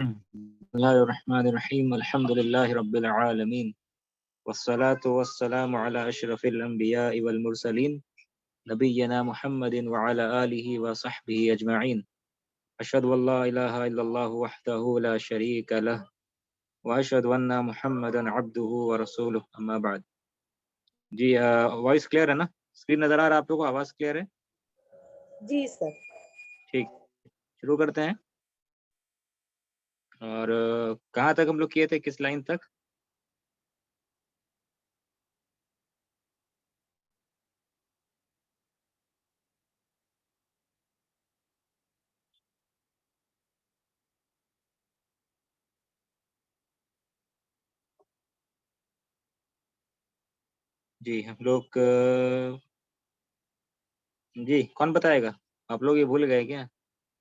बिस्मिल्लाहिर्रहमानिर्रहीम अल्हम्दुलिल्लाहि रब्बिल आलमीन वस्सलातु वस्सलामु अला अशरफिल अंबिया वल मुरसलीन नबिय्यिना मुहम्मदिन व अला आलिहि व सहबिहि अजमईन अशहदु अल्ला इलाहा इल्लल्लाहु वहदहु ला शरीका लह व अशहदु अन्ना मुहम्मदन अब्दुहु व रसूलुहु अम्मा बाद। जी वॉइस क्लियर है ना? स्क्रीन नजर आ रहा है आप लोगों को? आवाज क्लियर है? जी सर। ठीक, शुरू करते हैं। और कहाँ तक हम लोग किए थे, किस लाइन तक? जी हम लोग जी कौन बताएगा? आप लोग ये भूल गए क्या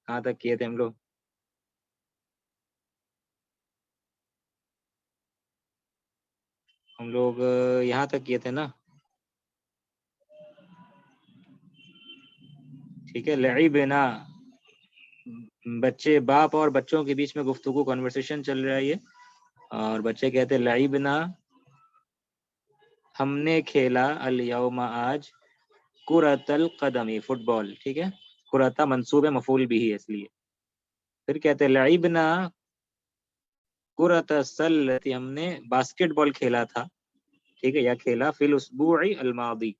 कहाँ तक किए थे हम लोग? हम लोग यहाँ तक किए थे ना? ठीक है, लईबना, बच्चे, बाप और बच्चों के बीच में गुफ्तगू, कॉन्वर्सेशन चल रहा है ये। और बच्चे कहते हैं लईबना, हमने खेला, अल यौमा, आज, कुरतल कदमी, फुटबॉल। ठीक है, कुरता मंसूब है, मफूल भी है इसलिए। फिर कहते हैं लईबना कुरत सल्लती, हमने बास्केटबॉल खेला था। ठीक है, या खेला, फिल उसबुई अल मादी,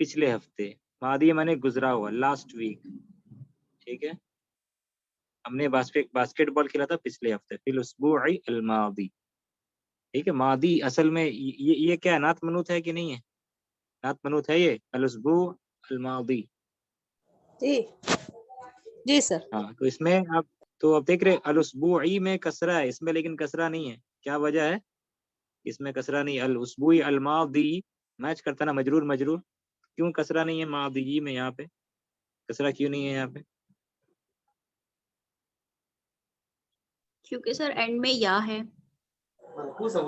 पिछले हफ्ते। मादी माने गुजरा हुआ, लास्ट वीक। ठीक है, हमने बास्केटबॉल खेला था पिछले हफ्ते, फिल उसबुई अल मादी। ठीक है, मादी असल में ये क्या है, नात मनुत है कि नहीं है? नात मनुत है ये, अल उसबु अल मादी। जी जी सर। हाँ, तो इसमें अब देख रहे, अल उसबुई में कसरा है इसमें, लेकिन कसरा नहीं है। क्या वजह है? इसमें कसरा नहीं, अल उसबुई अल मादी मैच करता ना, मजरूर मजरूर। क्यों कसरा नहीं है मादी में? यहाँ पे कसरा क्यों नहीं है यहाँ पे? क्योंकि सर एंड में या है। सर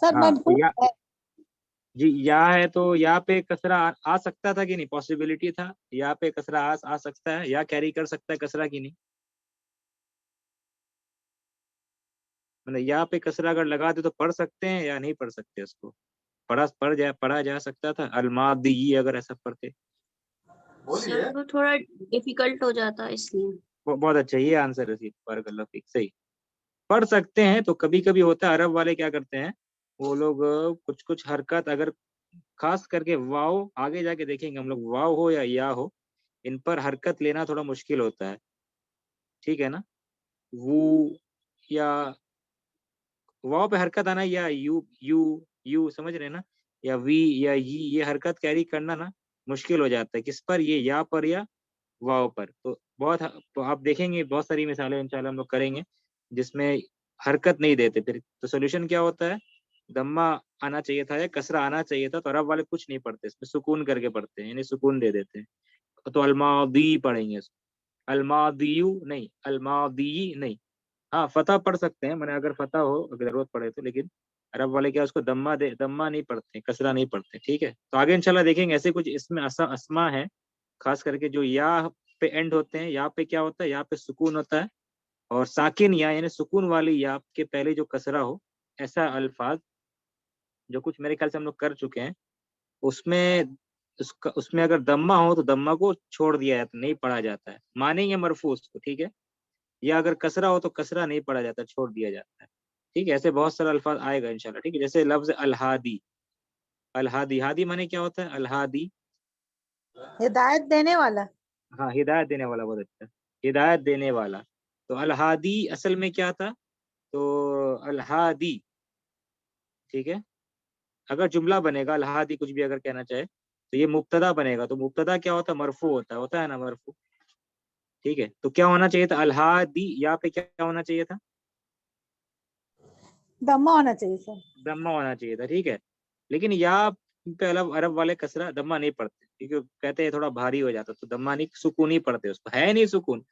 हाँ तो मजबूत या, है। जी या है तो यहाँ पे कसरा आ सकता था कि नहीं? पॉसिबिलिटी था, यहाँ पे कसरा आ सकता है, या कैरी कर सकता है कसरा की नहीं? मतलब यहाँ पे कसरा अगर लगा दे तो पढ़ सकते हैं या नहीं पढ़ सकते उसको? पढ़ा जा सकता था अलमादी, अगर ऐसा पढ़ते। सर वो थोड़ा डिफिकल्ट हो जाता है इसलिए। बहुत अच्छा, ये आंसर है, बारकल्लाह फीक, सही। पढ़ सकते हैं, तो कभी कभी होता है अरब वाले क्या करते हैं, वो लोग कुछ कुछ हरकत, अगर खास करके वाव, आगे जाके देखेंगे हम लोग, वाव हो या हो, इन पर हरकत लेना थोड़ा मुश्किल होता है। ठीक है ना? वो या वाव पे हरकत आना, या यू यू यू, समझ रहे हैं ना? या वी या ये हरकत कैरी करना ना मुश्किल हो जाता है। किस पर? ये या पर या वाव पर। तो आप देखेंगे बहुत सारी मिसालें इंशाल्लाह हम लोग करेंगे जिसमें हरकत नहीं देते। फिर तो सोल्यूशन क्या होता है? दम्मा आना चाहिए था या कसरा आना चाहिए था, तो अरब वाले कुछ नहीं पढ़ते, इसमें सुकून करके पढ़ते हैं, यानी सुकून दे देते हैं। तो अलमादी पढ़ेंगे इसको, अलमादियू नहीं, अलमादी नहीं। हाँ, फतह पढ़ सकते हैं, मैंने अगर फतह हो, अगर जरूरत पड़े तो। लेकिन अरब वाले क्या, उसको दम्मा नहीं पढ़ते, कसरा नहीं पढ़ते। ठीक है, तो आगे इंशाल्लाह देखेंगे। ऐसे कुछ इसमें अस्मा है, खास करके जो या पे एंड होते हैं। या पे क्या होता है? या पे सुकून होता है, और साकिन या यानी सुकून वाली या के पहले जो कसरा हो, ऐसा अल्फाज जो कुछ मेरे ख्याल से हम लोग कर चुके हैं, उसमें उसमें अगर दम्मा हो तो दम्मा को छोड़ दिया जाता, नहीं पढ़ा जाता है, मानेंगे मरफू उसको। ठीक है, या अगर कसरा हो तो कसरा नहीं पढ़ा जाता, छोड़ दिया जाता है। ठीक है, ऐसे बहुत सारे अल्फाज आएगा इंशाल्लाह। ठीक है, जैसे लफ्ज अलहादी, अलहादी, हादी माने क्या होता है? अलहादी, हिदायत देने वाला। हाँ, हिदायत देने वाला, बहुत अच्छा, हिदायत देने वाला। तो अलहादी असल में क्या था? तो अलहादी, ठीक है, अगर जुमला बनेगा अलहादी कुछ भी अगर कहना चाहे तो ये मुब्तदा बनेगा। तो मुब्तदा क्या होता है? मरफू होता है ना, मरफू। ठीक है, तो क्या होना चाहिए था? अलहादी, यहाँ पे क्या होना चाहिए था? दम्मा होना चाहिए सर। दम्मा होना चाहिए था। ठीक है, लेकिन यहाँ पे अरब वाले कसरा दम्मा नहीं पढ़ते, क्योंकि कहते हैं थोड़ा भारी हो जाता, तो दम्मा नहीं, सुकून ही पढ़ते उसको, है नहीं सुकून,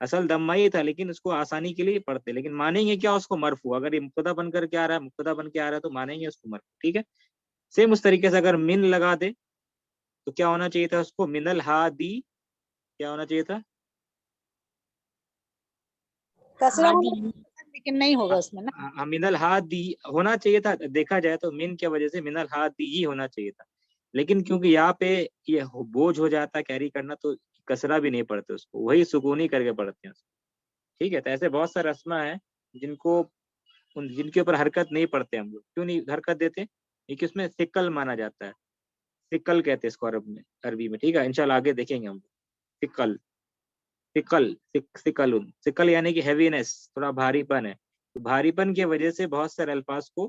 असल दम्मा ही था, लेकिन उसको आसानी के लिए पढ़ते। लेकिन मानेंगे क्या उसको? मरफू। अगर ये मुब्तदा बनकर के आ रहा है, मुब्तदा बन के आ रहा है, तो मानेंगे उसको मरफू। ठीक है, सेम उस तरीके से अगर मिन लगा दे तो क्या होना चाहिए था उसको? मिनल हादी, क्या होना चाहिए था? कसरा हादी लेकिन नहीं होगा उसमें ना। मिनल हादी होना चाहिए था, देखा जाए तो मिन की वजह से मिनल हादी ही होना चाहिए था, लेकिन क्योंकि यहाँ पे ये बोझ हो जाता कैरी करना, तो कसरा भी नहीं पढ़ते उसको, वही सुकूनी करके पढ़ते हैं उसको। ठीक है, तो ऐसे बहुत सारे रस्मा है जिनको जिनके ऊपर हरकत नहीं पढ़ते हम लोग। क्यों नहीं हरकत देते? क्योंकि उसमें सिकल माना जाता है, सिकल कहते हैं इसको अरबी में। ठीक है, इंशाल्लाह आगे देखेंगे हम। सिकल सिकल सिकलुन, सिकल यानी कि हैवीनेस, थोड़ा भारीपन है। तो भारीपन की वजह से बहुत सारे अल्फाज को,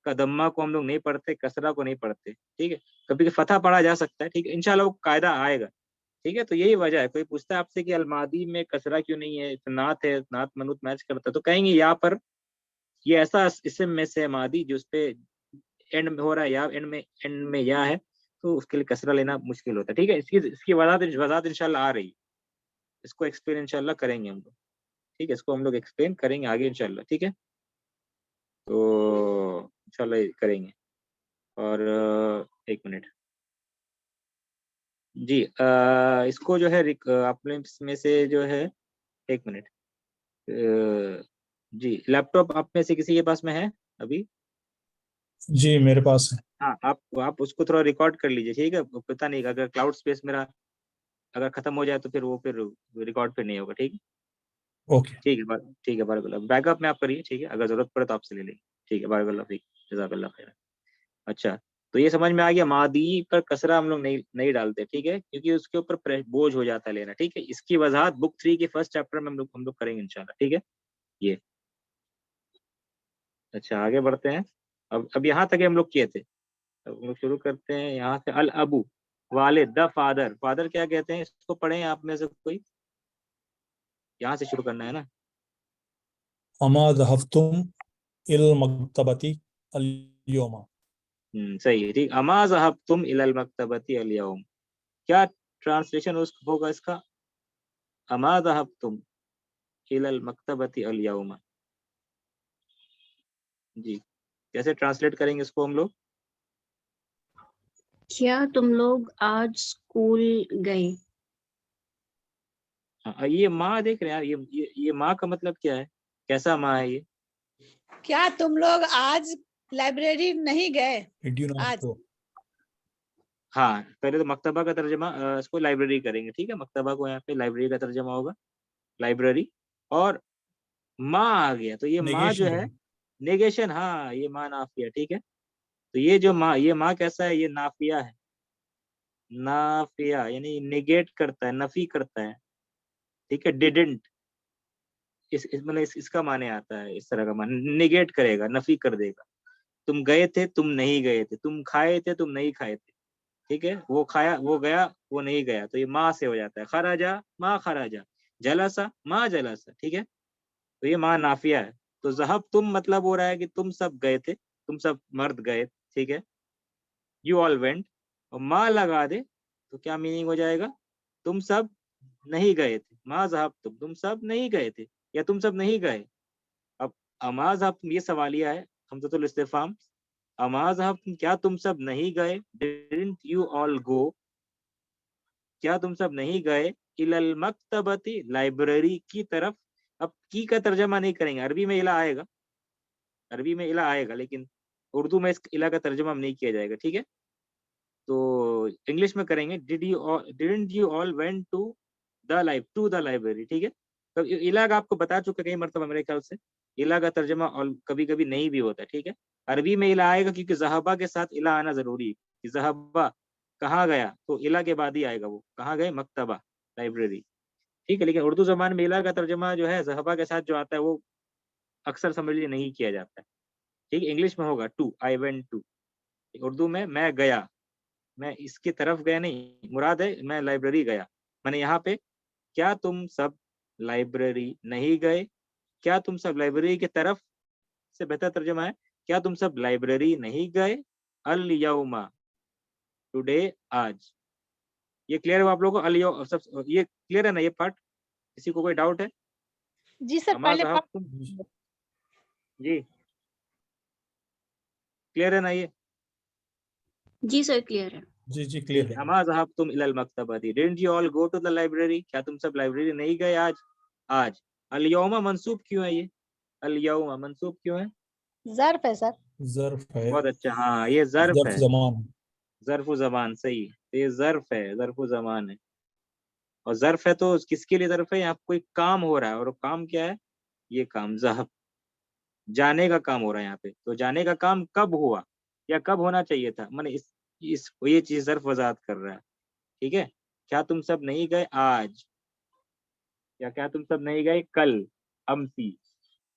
कदम्मा को हम लोग नहीं पढ़ते, कसरा को नहीं पढ़ते। ठीक है, कभी फतह पढ़ा जा सकता है। ठीक है, इंशाल्लाह वो कायदा आएगा। ठीक है, तो यही वजह है। कोई पूछता है आपसे कि अलमादी में कसरा क्यों नहीं है, नात है, नात मनुत मैच करता है, तो कहेंगे यहाँ पर ये ऐसा इसम में से मादी जो उसपे एंड में हो रहा है, या एंड में या है, तो उसके लिए कसरा लेना मुश्किल होता है। ठीक है, इसकी वजाहत इंशाल्लाह आ रही है, इसको एक्सप्लेन इंशाल्लाह करेंगे हम लोग। ठीक है, इसको हम लोग एक्सप्लेन करेंगे आगे इंशाल्लाह। ठीक है, तो इंशाल्लाह करेंगे। और एक मिनट जी, इसको जो है अपने इसमें से जो है, एक मिनट, जी लैपटॉप आप में से किसी के पास में है अभी? जी मेरे पास है। हाँ, आप उसको थोड़ा रिकॉर्ड कर लीजिए। ठीक है, पता नहीं अगर क्लाउड स्पेस मेरा अगर खत्म हो जाए तो फिर वो रिकॉर्ड फिर नहीं होगा। ठीक है, ओके। ठीक है बारकल्लाह, बैकअप में आप करिए। ठीक है, अगर जरूरत पड़े तो आपसे ले लेंगे। ठीक है, बारकल्लाह फीक, जज़ाकल्लाह खैर। अच्छा, तो ये समझ में आ गया, मादी पर कसरा हम लोग नहीं डालते। ठीक है, क्योंकि उसके ऊपर बोझ हो जाता है लेना। ठीक है, इसकी वजाहत बुक 3 के फर्स्ट चैप्टर में हम लोग करेंगे इंशाल्लाह। ठीक है, ये अच्छा आगे बढ़ते हैं। अब यहाँ तक हम लोग किए थे, अब हम लोग शुरू करते हैं यहाँ से। अल अबू, वालिद, द फादर। फादर क्या कहते हैं, इसको पढ़े आप में से कोई? यहाँ से शुरू करना है ना। अमा ज़हबतुम इल मक्तबती अल-यौमा। सही है, ठीक। अमा ज़हबतुम इलल मक्तबती अल यौम, क्या ट्रांसलेशन होगा इसका? अमा ज़हबतुम इलल मक्तबती अल यौम, जी कैसे ट्रांसलेट करेंगे इसको हम लोग? क्या तुम लोग आज स्कूल गए? ये माँ देख रहे हैं यार, ये माँ का मतलब क्या है, कैसा माँ है ये? क्या तुम लोग आज लाइब्रेरी नहीं गए? Did you not आज go? हाँ, पहले तो मक्तबा का तर्जमा, इसको लाइब्रेरी करेंगे। ठीक है, मक्तबा को यहाँ पे लाइब्रेरी का तर्जमा होगा, लाइब्रेरी। और माँ आ गया, तो ये माँ जो है Negation. नेगेशन। हाँ, ये माँ नाफिया। ठीक है, तो ये माँ कैसा है, ये नाफिया है। नाफिया यानी निगेट करता है, नफी करता है। ठीक है, डिडंट, मतलब इसका माने आता है, इस तरह का मान, निगेट करेगा, नफी कर देगा। तुम गए थे, तुम नहीं गए थे, तुम खाए थे, तुम नहीं खाए थे। ठीक है, वो खाया, वो गया, वो नहीं गया, तो ये माँ से हो जाता है। खराजा, माँ खराजा, जलसा, माँ जलसा। ठीक है, तो ये माँ नाफिया है। तो जहब तुम मतलब हो रहा है कि तुम सब गए थे, तुम सब मर्द गए। ठीक है, यू ऑल वेंट, और माँ लगा दे तो क्या मीनिंग हो जाएगा? तुम सब नहीं गए थे। माँ जहब तुम सब नहीं गए थे, या तुम सब नहीं गए। अब अमा जहब तुम, ये सवालिया है, हमज़तुल इस्तिफहाम। अमा जहब तुम, क्या तुम सब नहीं गए? डिडंट यू ऑल गो, क्या तुम सब नहीं गए? इलल मक्तबती, लाइब्रेरी की तरफ। अब की का तर्जमा नहीं करेंगे, अरबी में इला आएगा, अरबी में इला आएगा, लेकिन उर्दू में इस इला का तर्जमा नहीं किया जाएगा। ठीक है, तो इंग्लिश में करेंगे, didn't you all went to the library. ठीक है, तो इला का आपको बता चुका कई मरतबा मेरे ख्याल से, इला का तर्जमा और कभी कभी नहीं भी होता है। ठीक है, अरबी में इला आएगा क्योंकि जहबा के साथ इला आना जरूरी है, कि जहबा कहाँ गया, तो इला के बाद ही आएगा, वो कहाँ गए, मक्तबा, लाइब्रेरी। ठीक है, लेकिन उर्दू जबान में इला का तर्जमा जो है जहबा के साथ जो आता है, वो अक्सर समझ लीजिए नहीं किया जाता है। ठीक है, इंग्लिश में होगा to, I went to. Urdu में मैं गया, मैं इसकी तरफ गया नहीं, मुराद है मैं लाइब्रेरी गया। मैंने यहाँ पे, क्या तुम सब लाइब्रेरी नहीं गए? क्या तुम सब लाइब्रेरी की तरफ से बेहतर तर्जुमा है, क्या तुम सब लाइब्रेरी नहीं गए? अल यौमा, टुडे, आज। ये क्लियर हुआ आप लोगों को? सब ये क्लियर है ना ये पार्ट? किसी को कोई डाउट है? जी सर, अमा पहले साहब तुम, जी क्लियर है ना ये? जी सर, क्लियर है। जी जी ठीक क्लियर है, है। अमा साहब तुम इलल मक्तबती, didn't you all go to the library, क्या तुम सब लाइब्रेरी नहीं गए आज? आज अल यौमा मंसूब क्यों है ये? अल यौमा मंसूब क्यों है? ज़र्फ है सर। ज़र्फ है, बहुत अच्छा, हाँ ये ज़र्फ ज़र्फ है, ज़मान है। ज़र्फ ज़मान, सही है। तो ये ज़र्फ है, ज़र्फ ज़मान है। और ज़र्फ है तो किसके लिए ज़र्फ है? यहाँ कोई काम हो रहा है, और वो काम क्या है? ये काम ज़हब, जाने का काम हो रहा है यहाँ पे। तो जाने का काम कब हुआ या कब होना चाहिए था, माने इस ये चीज ज़र्फ वजाहत कर रहा है। ठीक है, क्या तुम सब नहीं गए आज, या क्या तुम सब नहीं गए कल, अमसी।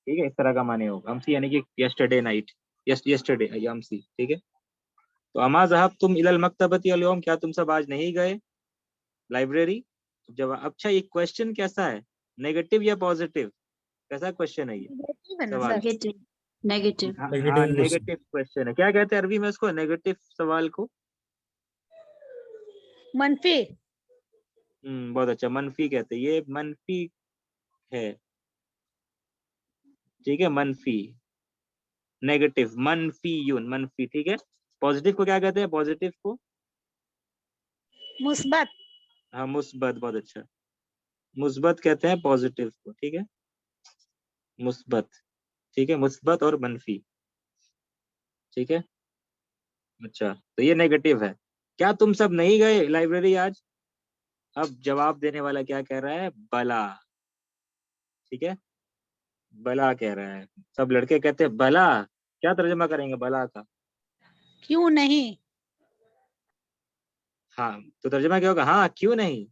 ठीक है, इस तरह का माने होगा। अमसी यानी कि यस्टरडे नाइट, यस्टरडे अमसी। ठीक है, तो अमा ज़हब तुम इलल मकतबती अल यौम, क्या तुम सब आज नहीं गए लाइब्रेरी? जवाब, अच्छा ये क्वेश्चन कैसा है, नेगेटिव या पॉजिटिव, कैसा क्वेश्चन है ये नेगेटिव है ना सवाल? सर। नेगेटिव नेगेटिव हाँ हाँ, नेगेटिव क्वेश्चन। नेगेटिव क्वेश्चन है। क्या कहते हैं अरबी में इसको, नेगेटिव सवाल को? मनफी। बहुत अच्छा, मनफी कहते हैं। ये मनफी है, ठीक है, मनफी, नेगेटिव, मनफी यून, मनफी। ठीक है, पॉजिटिव को क्या कहते हैं? पॉजिटिव को, मुस्बत। हाँ मुस्बत, बहुत अच्छा, मुस्बत कहते हैं पॉजिटिव को। ठीक है, मुस्बत। ठीक है, मुस्बत और मनफी। ठीक है, अच्छा तो ये नेगेटिव है। क्या तुम सब नहीं गए लाइब्रेरी आज? अब जवाब देने वाला क्या कह रहा है? बला। ठीक है, बला कह रहा है। सब लड़के कहते हैं बला। क्या तर्जुमा करेंगे बला का? क्यों नहीं? हाँ, तो तर्जुमा क्या होगा? हाँ क्यों नहीं,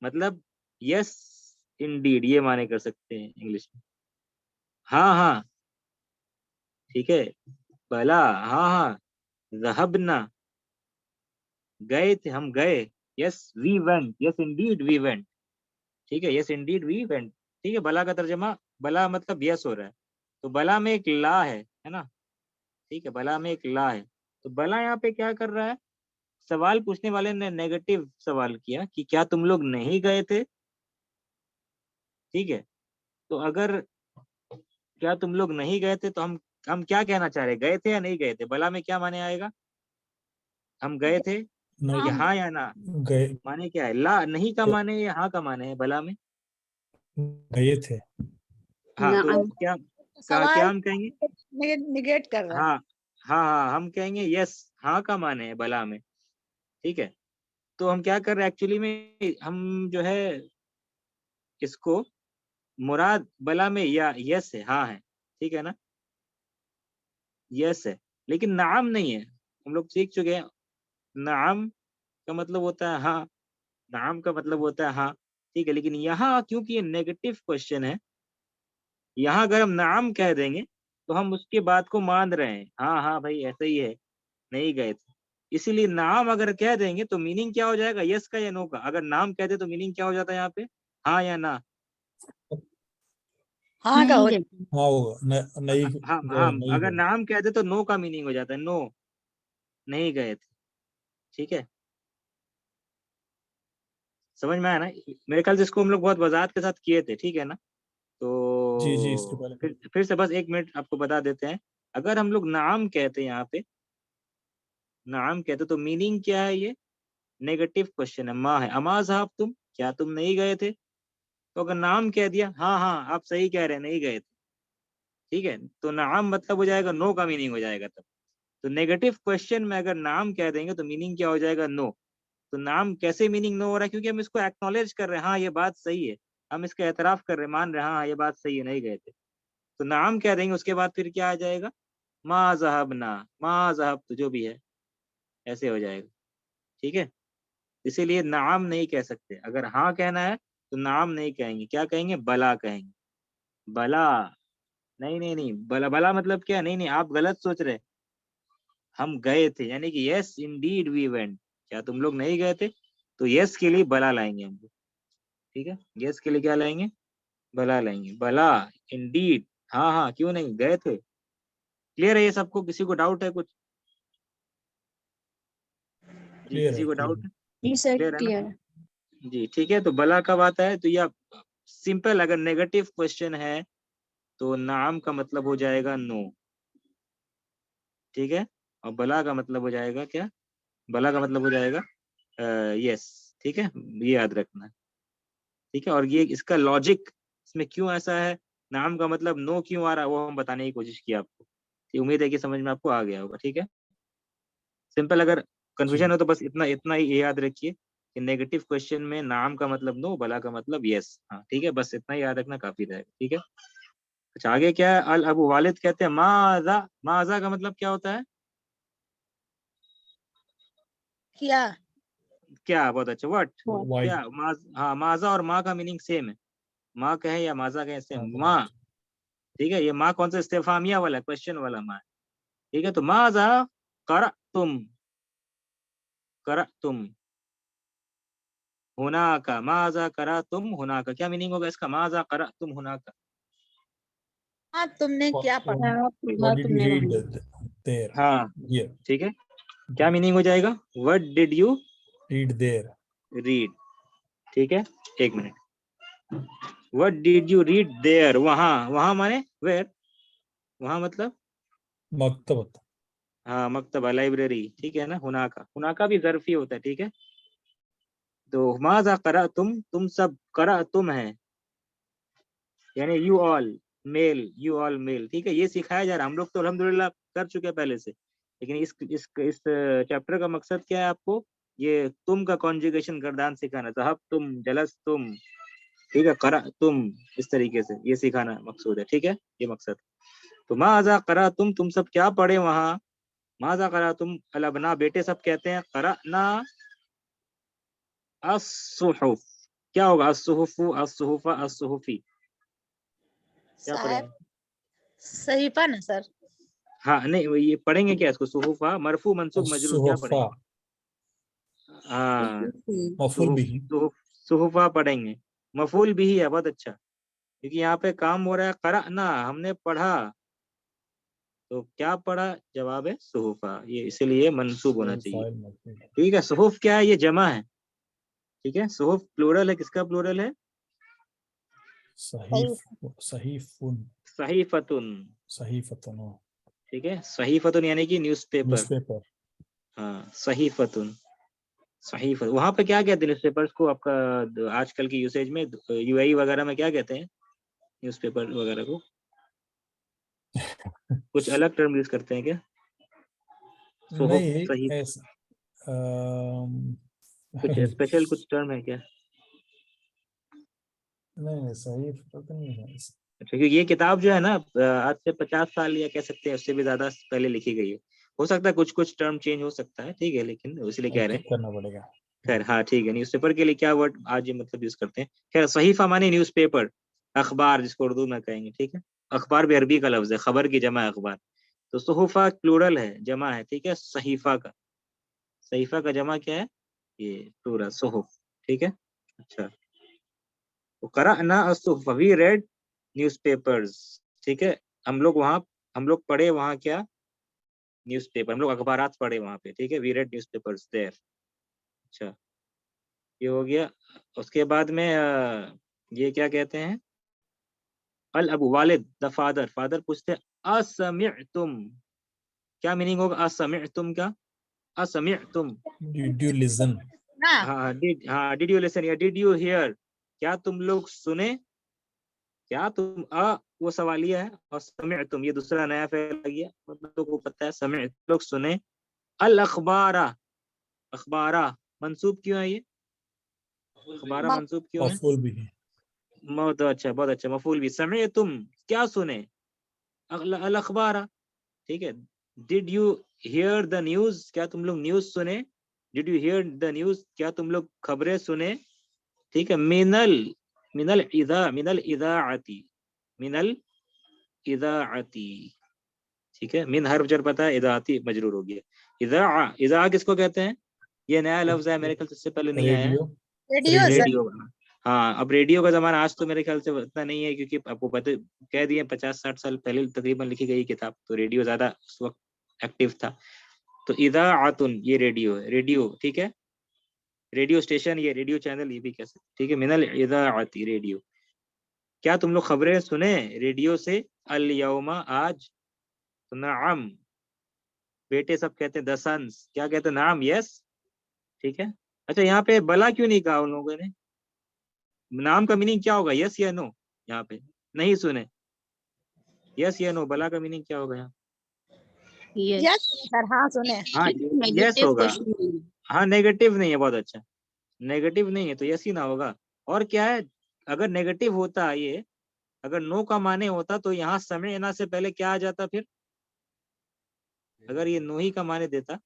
मतलब यस इंडीड, ये माने कर सकते हैं इंग्लिश में। हाँ हाँ, ठीक है, बला, हाँ हाँ, ज़हबना, गए थे, हम गए। Yes we went, yes indeed we went. ठीक है, यस इंडीड वी वेंट। ठीक है, बला का तर्जुमा, बला मतलब यस हो रहा है, तो बला में एक ला है ना? ठीक है, बला में एक ला है, तो बला यहाँ पे क्या कर रहा है? सवाल पूछने वाले ने नेगेटिव सवाल किया कि क्या तुम लोग नहीं गए थे। ठीक है, तो अगर क्या तुम लोग नहीं गए थे, तो हम क्या कहना चाह रहे, गए थे या नहीं गए थे? बला में क्या माने आएगा? हम गए थे, नहीं या हाँ या ना, गए, माने क्या है? ला नहीं का माने या हाँ का माने है बला में? गए थे। हाँ, तो नाम क्या क्या सवाल हम कहेंगे? निगेट कर रहा है। हाँ हाँ हाँ, हम कहेंगे यस, हाँ का माने है बला में। ठीक है, तो हम क्या कर रहे हैं एक्चुअली में, हम जो है इसको मुराद बला में या यस है, हाँ है, ठीक है ना, यस है, लेकिन नाम नहीं है। हम लोग सीख चुके हैं, नाम का मतलब होता है हाँ, नाम का मतलब होता है हाँ। ठीक है, लेकिन यहाँ क्योंकि ये नेगेटिव क्वेश्चन है, यहाँ अगर हम नाम कह देंगे तो हम उसके बात को मान रहे हैं, हाँ हाँ भाई ऐसा ही है, नहीं गए थे। इसीलिए नाम अगर कह देंगे तो मीनिंग क्या हो जाएगा, यस का या नो का? अगर नाम कह दे तो मीनिंग क्या हो जाता है यहाँ पे, हाँ या ना? हाँ का नहीं हो। गए हाँ होगा, नहीं हाँ गए, हाँ, नहीं अगर गए। नाम कह दे तो नो का मीनिंग हो जाता है, नो, नहीं गए थे। ठीक है, समझ में आया ना? मेरे ख्याल से इसको हम लोग बहुत वजाहत के साथ किए थे, ठीक है ना? जी जी, इसके तो पहले। फिर से बस एक मिनट आपको बता देते हैं। अगर हम लोग नाम कहते हैं यहाँ पे, नाम कहते तो मीनिंग क्या है? ये नेगेटिव क्वेश्चन है, माँ है, अमा साहब तुम, क्या तुम नहीं गए थे? तो अगर नाम कह दिया, हाँ हाँ आप सही कह रहे हैं, नहीं गए थे, ठीक है, तो नाम मतलब हो जाएगा नो का मीनिंग हो जाएगा तब। तो नेगेटिव क्वेश्चन में अगर नाम कह देंगे तो मीनिंग क्या हो जाएगा? नो। तो नाम कैसे मीनिंग नो हो रहा है? क्योंकि हम इसको एक्नॉलेज कर रहे हैं, हाँ ये बात सही है, हम इसका एतराफ कर रहे हैं, मान रहे हैं, हाँ ये बात सही है, नहीं गए थे। तो नाम कह देंगे, उसके बाद फिर क्या आ जाएगा? मा ज़हबना, मा ज़हब, तो जो भी है ऐसे हो जाएगा। ठीक है, इसीलिए नाम नहीं कह सकते। अगर हाँ कहना है तो नाम नहीं कहेंगे, क्या कहेंगे? बला कहेंगे, बला। नहीं नहीं नहीं, बला, बला मतलब क्या? नहीं नहीं, आप गलत सोच रहे, हम गए थे यानी कि यस इंडीड वी वेंट। क्या तुम लोग नहीं गए थे? तो यस के लिए बला लाएंगे हम लोग। ठीक है, यस के लिए क्या लाएंगे? बला लाएंगे, बला, इंडीड, हाँ हाँ क्यों नहीं गए थे। क्लियर है ये सबको? किसी को डाउट है कुछ? जी, क्लियर किसी है, को क्लियर डाउट है। है? जी सर क्लियर है ना? क्लियर जी ठीक है, तो बला कब आता है? तो यह सिंपल, अगर नेगेटिव क्वेश्चन है तो नाम का मतलब हो जाएगा नो। ठीक है, और बला का मतलब हो जाएगा क्या? बला का मतलब हो जाएगा यस। ठीक है, ये याद रखना। ठीक है, और ये इसका लॉजिक इसमें क्यों ऐसा है, नाम का मतलब नो क्यों आ रहा है, वो हम बताने की कोशिश की आपको। तो उम्मीद है कि समझ में आपको आ गया होगा। ठीक है, सिंपल। अगर कंफ्यूजन जी हो तो बस इतना इतना ही याद रखिए कि नेगेटिव क्वेश्चन में नाम का मतलब नो, बला का मतलब यस। हाँ ठीक है, बस इतना ही याद रखना काफी रहेगा। ठीक है, अच्छा आगे क्या है, अल अबू वालिद कहते हैं माजा, माजा का मतलब क्या होता है, क्या? क्या, बहुत अच्छा, व्हाट, वाई क्या, हाँ माजा और माँ का मीनिंग सेम है, माँ कहे या माजा कहे सेम, माँ। ठीक है, ये माँ कौन सा इस्तेफामिया वाला, क्वेश्चन वाला माँ। ठीक है, तो माजा करा तुम, करा तुम होना का, माजा करा तुम होना का, क्या मीनिंग होगा इसका, माजा करा तुम होना का। हाँ, तुमने क्या पढ़ा? What did you read there हाँ हियर ठीक है, क्या मीनिंग हो जाएगा, what did you read there read. ठीक है, एक minute, what did you read there, वहां, वहां माने वेयर, वहां मतलब मकतबत हाँ मकतबा, लाइब्रेरी। ठीक है ना, हुना का भी ज़र्फी होता है। ठीक है, तो माजा करा तुम सब, करा तुम है यानी you all mail, you all mail. ठीक है, ये सिखाया जा रहा है, हम लोग तो अल्हम्दुलिल्लाह कर चुके हैं पहले से, लेकिन इस चैप्टर का मकसद क्या है, आपको ये तुम का कॉन्जुगेशन गर्दान सिखाना, साहब तुम, जलस तुम, ठीक है, करा तुम, इस तरीके से ये सिखाना मकसूद है। ठीक है, ये मकसद। तो माजा करा तुम सब क्या पढ़े वहां, माजा करा तुम अलबना, बेटे सब कहते हैं करा ना अस्सुहुफ, क्या होगा, अस्सुहुफु अस्सुहुफा अस्सुहुफी, क्या साहब, पढ़ेंगे, सहीफा ना सर? हाँ नहीं ये पढ़ेंगे क्या इसको, सुहुफा मरफू मंसूब मजरूर क्या सुहफा पढ़ेंगे, हाँ मफूल सुहुफ, बिही सुहुफा पढ़ेंगे, मफूल भी है, बहुत अच्छा, क्योंकि यहाँ पे काम हो रहा है करा ना, हमने पढ़ा, तो क्या पढ़ा, जवाब है सुहुफा, ये इसीलिए मंसूब होना चाहिए। फाइल मफूल ठीक है, सुहुफ क्या है, ये जमा है। ठीक है, सुहुफ प्लूरल है, किसका प्लूरल है, सहीफ सहीफुन सहीफतुन। सहीफतन ठीक है, सहीफतुन यानी कि न्यूज़पेपर, न्यूज़पेपर हाँ सहीफतुन, सहीफत, वहां पे क्या कहते हैं न्यूज़पेपर्स को, आपका आजकल की यूसेज में यूएई वगैरह में क्या कहते हैं न्यूज़पेपर वगैरह को, कुछ अलग टर्म यूज करते हैं क्या, सुहुफ, नहीं सही, ऐसा अम, कुछ स्पेशल कुछ टर्म है क्या, नहीं सहीफ तो नहीं है अच्छा, क्योंकि ये किताब जो है ना आज से 50 साल या कह सकते हैं उससे भी ज्यादा पहले लिखी गई है, हो सकता है कुछ कुछ टर्म चेंज हो सकता है, ठीक है, लेकिन इसलिए कह रहे चेक हैं। करना पड़ेगा खैर हाँ ठीक है, न्यूज़पेपर के लिए क्या वर्ड आज ये मतलब यूज करते हैं, खैर सहीफा माने न्यूज़पेपर, अखबार जिसको उर्दू में कहेंगे। ठीक है, अखबार भी अरबी का लफ्ज है, खबर की जमा है अखबार, तो सुहुफा प्लूरल है, जमा है। ठीक है, सहीफा का, सहीफा का जमा क्या है, ये प्लूरल सुहुफ। ठीक है, अच्छा, तो करअना अस्सुहुफ, वी रेड न्यूज़पेपर्स। ठीक है, हम लोग वहाँ, हम लोग पढ़े वहाँ क्या, न्यूज़पेपर, हम लोग अखबारात पढ़े वहाँ पे। ठीक है, वी रेड न्यूज़पेपर्स देयर। अच्छा, ये हो गया। उसके बाद में ये क्या कहते हैं, अल अबू वालिद द फादर, फादर पूछते हैं असमिअतुम, क्या मीनिंग होगा असमिअतुम का, असमिअतुम, डिड यू लिसन ना। हाँ डिड यू लिसन या डिड यू हियर, क्या तुम लोग सुने, क्या तुम, वो सवालिया है, और समिअतुम ये दूसरा नया फेल आ गया, मतलब लोगों को पता है, समिअत लोग सुने, अल अखबारा, अखबारा मंसूब क्यों है ये, अखबारा म- मंसूब क्यों है, मफूल बिही बहुत अच्छा, बहुत अच्छा, मफूल भी, समिअतुम क्या सुने, अल अखबारा। ठीक है, did you here the news, क्या तुम लोग न्यूज सुने, did you here the news, क्या तुम लोग खबरें सुने। ठीक है, मिनल, मिनल इदाअती, मिनल इदाअती। ठीक है, मिन हर्फ जर पता है, इदाअती मजरूर हो गया। इदा किसको कहते हैं, ये नया लफ्ज है, मेरे ख्याल से इससे पहले नहीं आया है, radio radio radio sir. Radio. हाँ, अब रेडियो का जमाना आज तो मेरे ख्याल से इतना नहीं है, क्योंकि आपको पता, कह दिए 50-60 साल पहले तकरीबन लिखी गई किताब, तो रेडियो ज्यादा उस वक्त एक्टिव था। तो इदाअतुन ये रेडियो है, रेडियो। ठीक है, रेडियो स्टेशन, ये रेडियो चैनल ये भी कह सकते। ठीक है, मिनल इदाअती रेडियो, क्या तुम लोग खबरें सुने रेडियो से, अल यौमा आज, तो नअम, बेटे सब कहते हैं, द सन्स क्या कहते हैं, नाम, यस। ठीक है, अच्छा यहाँ पे बला क्यों नहीं कहा उन लोगों ने, नाम का मीनिंग क्या होगा, यस या नो, यहाँ पे नहीं सुने। यस या नो, बला का मीनिंग क्या होगा यहाँ? यस सर, हाँ सुने। हाँ यस नेगेटिव होगा। क्वेश्चन। हाँ नेगेटिव नहीं है, बहुत अच्छा, नेगेटिव नहीं है तो यस ही ना होगा। और क्या है, अगर नेगेटिव होता ये, अगर नो का माने होता तो यहाँ समिअना से पहले क्या आ जाता फिर? अगर ये नो ही का माने देता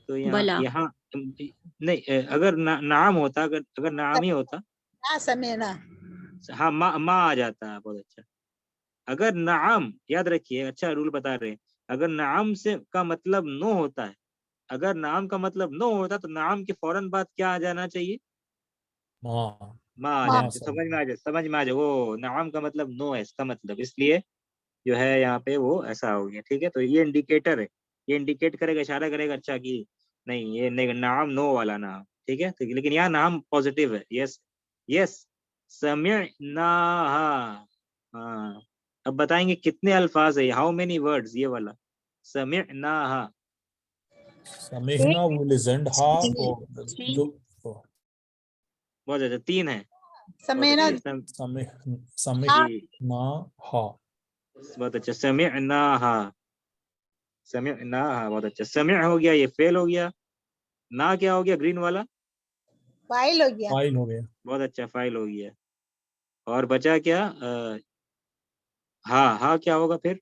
तो यहाँ बला। यहाँ नहीं, अगर नाम होता, अगर नाम ही होता, ना समय ना। हाँ मा आ जाता है, बहुत अच्छा। अगर नाम, याद रखिए, अच्छा रूल बता रहे हैं, अगर नाम से का मतलब नो होता है, अगर नाम का मतलब नो होता तो नाम के फौरन बाद क्या आ जाना चाहिए? हाँ माँ आ हाँ, जाना चाहिए। समझ में आ जाए, समझ में आ जाए, वो नाम का मतलब नो है इसका मतलब, इसलिए जो है यहाँ पे वो ऐसा हो गया। ठीक है, तो ये इंडिकेटर है, ये इंडिकेट करेगा, इशारा करेगा अच्छा कि नहीं ये नाम नो वाला नाम। ठीक है, तो लेकिन यहाँ नाम पॉजिटिव है। यस यस, समिअना। हाँ, अब बताएंगे कितने अल्फाज है, हाउ मेनी वर्ड्स ये वाला समिअना। समिहना वो लिजेंड हा और थ्री। जो बहुत अच्छा, 3 है। समय ना। समिह हाँ। समिहना हा। बहुत अच्छा, समिअना। समिअना, बहुत अच्छा। समिअ हो गया, ये फेल हो गया। ना क्या हो गया, ग्रीन वाला? फाइल हो गया। फाइल हो गया। बहुत अच्छा, फाइल हो गया। और बचा क्या? हाँ क्या होगा फिर?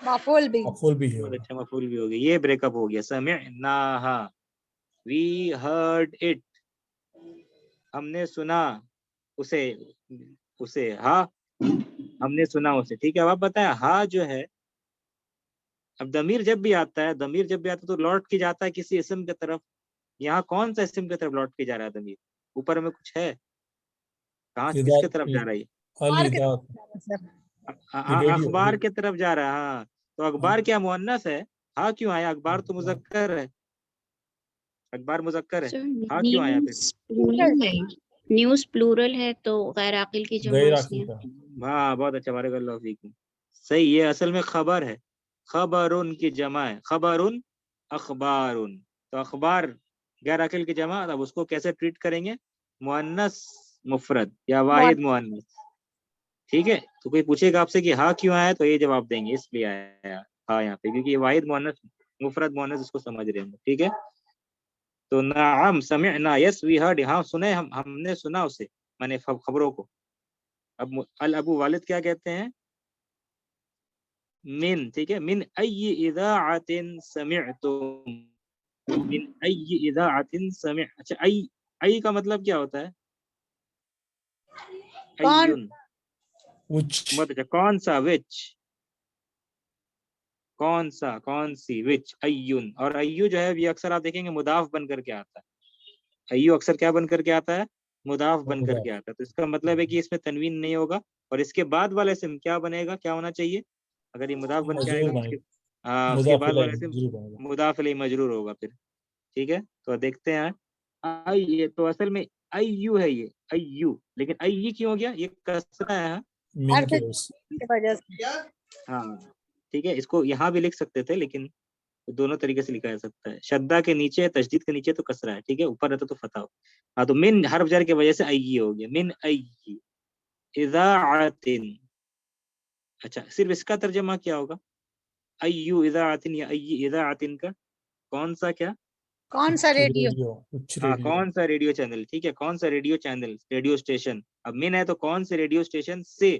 मफूल भी। मफूल भी बहुत होगा। अच्छा, मफूल भी हो गया। ये ब्रेकअप हो गया, समिअना, वी हर्ड इट, हमने सुना उसे, उसे हाँ, हमने सुना उसे। ठीक है, अब आप बताएं, हाँ जो है, अब दमीर जब भी आता है, दमीर जब भी आता है तो लौट के जाता है किसी इस्म की तरफ। यहाँ कौन सा इस्म की तरफ लौट के जा रहा है दमीर? ऊपर में कुछ है, कहाँ इदा किसके तरफ जा रहा है? अल और इदा सर अखबार की तरफ जा रहा है। हाँ, तो अखबार क्या मुअन्नस है? हाँ क्यों आया? अखबार तो मुज़क्कर है, अखबार मुज़क्कर है, सर हाँ क्यों आया फिर? न्यूज़ प्लूरल है, न्यूज़ प्लूरल है तो गैर आकिल की जमा गैर आकिल इसलिए। का। हाँ बहुत अच्छा, बारकल्लाहु फीकुम, सही। ये असल में खबर है, खबरुन की जमा है, खबरुन अखबारुन। तो अखबार गैर अकिल की जमा, अब उसको कैसे ट्रीट करेंगे? मुअन्नस मुफरद या वाहिद मुअन्नस। ठीक है, तो कोई पूछेगा आपसे कि हाँ क्यों आया, तो ये जवाब देंगे इसलिए आया हाँ यहाँ पे, क्योंकि ये वाहिद मुअन्नस मुफरद मुअन्नस इसको समझ रहे हैं। ठीक है, तो नाम समिअना, यस वी हर्ड, हाँ सुने, हमने सुना उसे, माने खबरों को। अब अल अबू वालिद क्या कहते हैं? मिन, ठीक है, मिन अय्यि इज़ाअतिन समिअतुम, मिन अय्यि इज़ाअतिन अच्छा, अय्यि का मतलब क्या होता है? कौन? अय्युन, which बहुत अच्छा, कौन सा, विच, कौन सा, कौन सी, विच, अय्युन। और अय्यु जो है ये अक्सर आप देखेंगे मुदाफ बन करके आता है, अय्यु अक्सर क्या बन करके आता है? मुदाफ बन करके आता है। तो इसका मतलब है कि इसमें तनवीन नहीं होगा, और इसके बाद वाला इस्म क्या बनेगा, क्या होना चाहिए? अगर ये मुदाफ बन के मजरूर आएगा, बनेगा। उसके मुदाफ बाद इलैहि वाला इस्म मजरूर बनेगा। मुदाफ इलैहि मजरूर होगा फिर। ठीक है, तो देखते हैं। आई, ये तो असल में अय्यु है, ये अय्यु, लेकिन अय्यी क्यों हो गया? ये कसरा है। हाँ मिन अर्थ के वजह से। की वजह से। हाँ, ठीक है, इसको यहाँ भी लिख सकते थे, लेकिन दोनों तरीके से लिखा जा सकता है। शद्दा के नीचे, तशदीद के नीचे तो कसरा है, ठीक है, ऊपर रहता तो फतह हो। हाँ, तो मिन हर्फ जर की वजह से अय्यी हो गया, मिन अय्यी इज़ाअतिन। अच्छा, सिर्फ इसका तर्जमा क्या होगा? अय्यु इज़ाअतिन या अय्यी इज़ाअतिन का कौन सा क्या? कौन सा रेडियो? कुछ हाँ, रेडियो। कौन सा रेडियो चैनल, ठीक है, कौन सा रेडियो चैनल, रेडियो स्टेशन। अब मिन है तो कौन से रेडियो स्टेशन से,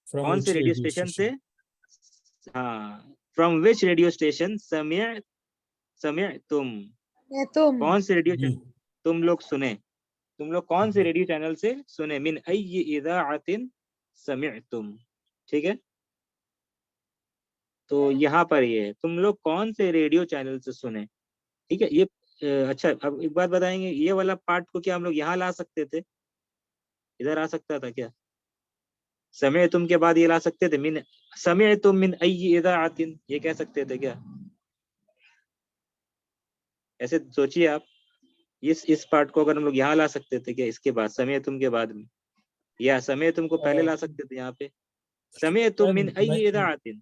फ्रॉम कौन से विच रेडियो रेडियो स्टेशन से? स्टेशन। हाँ, फ्रॉम विच रेडियो स्टेशन समिअ तुम, ये तुम। कौन से रेडियो जी। तुम लोग सुने, तुम लोग कौन से रेडियो चैनल से सुने? मिन अय्यि इज़ाअतिन समिअतुम। ठीक है, तो यहाँ पर ये है, तुम लोग कौन से रेडियो चैनल से सुने। ठीक है, ये अच्छा, अब एक बात बताएंगे, ये वाला पार्ट को क्या हम लोग यहाँ ला सकते थे? इधर आ सकता था क्या? समय तुम के बाद ये ला सकते थे, मिन समय तुम मिन अय्यि इज़ाअतिन, ये कह सकते थे क्या? ऐसे सोचिए आप, इस पार्ट को अगर हम लोग यहाँ ला सकते थे क्या, इसके बाद समय तुम के बाद में, या समय तुमको पहले ला सकते थे यहाँ पे, समय तुम शायद मिन अय्यि नहीं, इज़ाअतिन।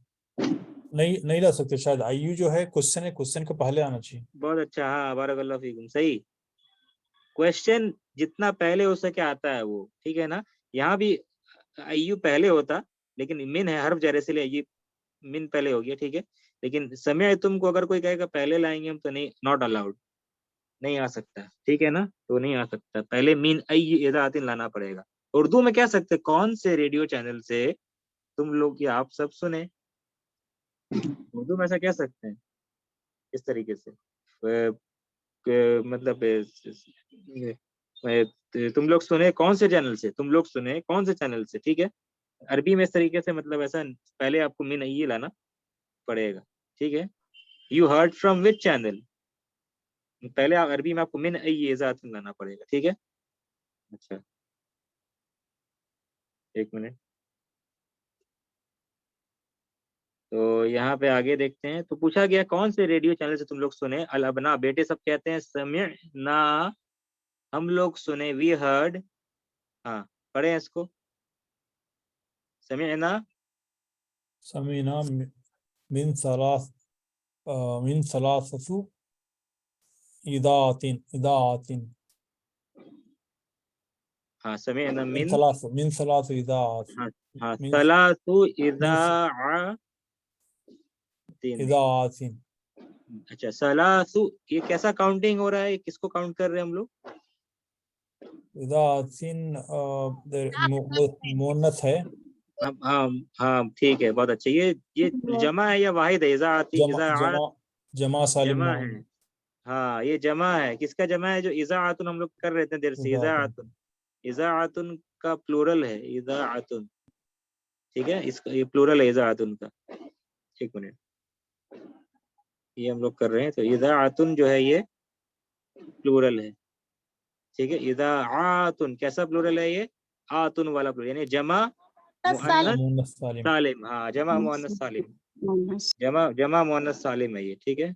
नहीं नहीं ला सकते शायद। आईयू जो है क्वेश्चन है, क्वेश्चन के पहले आना चाहिए। बहुत अच्छा, हाँ बारकल्लाहु फीकुम, सही। क्वेश्चन जितना पहले हो सके आता है वो, ठीक है ना। यहाँ भी आईयू पहले होता, लेकिन मिन है हर्फ जर, इसलिए ये मिन पहले हो गया, ठीक है। लेकिन समय तुमको अगर कोई कहेगा पहले लाएंगे हम, तो नहीं, नॉट अलाउड, नहीं आ सकता, ठीक है ना, तो नहीं आ सकता, पहले मीन आई इदातिन लाना पड़ेगा। उर्दू में कह सकते कौन से रेडियो चैनल से तुम लोग या आप सब सुने, उर्दू में ऐसा कह सकते हैं इस तरीके से। मतलब तुम लोग सुने कौन से चैनल से, तुम लोग सुने कौन से चैनल से, ठीक है। अरबी में इस तरीके से, मतलब ऐसा पहले आपको मीन आई लाना पड़ेगा, ठीक है। You heard from which channel, पहले अरबी में आपको मिन अय्यिज़ातिन लाना पड़ेगा, ठीक है। अच्छा, एक मिनट, तो यहाँ पे आगे देखते हैं। तो पूछा गया कौन से रेडियो चैनल से तुम लोग सुने, अल अबना, बेटे सब कहते हैं समिअना, हम लोग सुने, वी हर्ड, हाँ पढ़े इसको, समिअना, समीना मिन सलास मिन सलासतु इदातिन इदातिन हाँ समिअना मिन सलास इदात हाँ हाँ मिन सलासु मिन इदाअतिन, इदातिन अच्छा सलासु, ये कैसा काउंटिंग हो रहा है, किसको काउंट कर रहे हैं हम लोग? इदातिन मुन्नस है, हाँ हाँ ठीक है, बहुत अच्छा। ये जमा है या वाहिद है? जमा इज़ाअत जमा जमा सालिम जमा है, मोहम्मद हाँ ये जमा है। किसका जमा है? जो इज़ाअतुन हम लोग कर रहे थे देर से, इदातिन इज़ाअतुन, इज़ाअतुन का प्लूरल है इज़ाअतुन, ठीक है, इसका ये प्लूरल है इज़ाअतुन का। एक मिनट, ये हम लोग कर रहे हैं, तो इज़ाअतुन जो है ये प्लूरल है, ठीक है। इज़ाअतुन कैसा प्लूरल है ये? आतुन वाला प्लूरल, यानी जमा मुअन्नस मुन्नस सालिम सालिम, हाँ जमा मुअन्नस सालिम, जमा मुअन्नस सालिम है ये, ठीक है,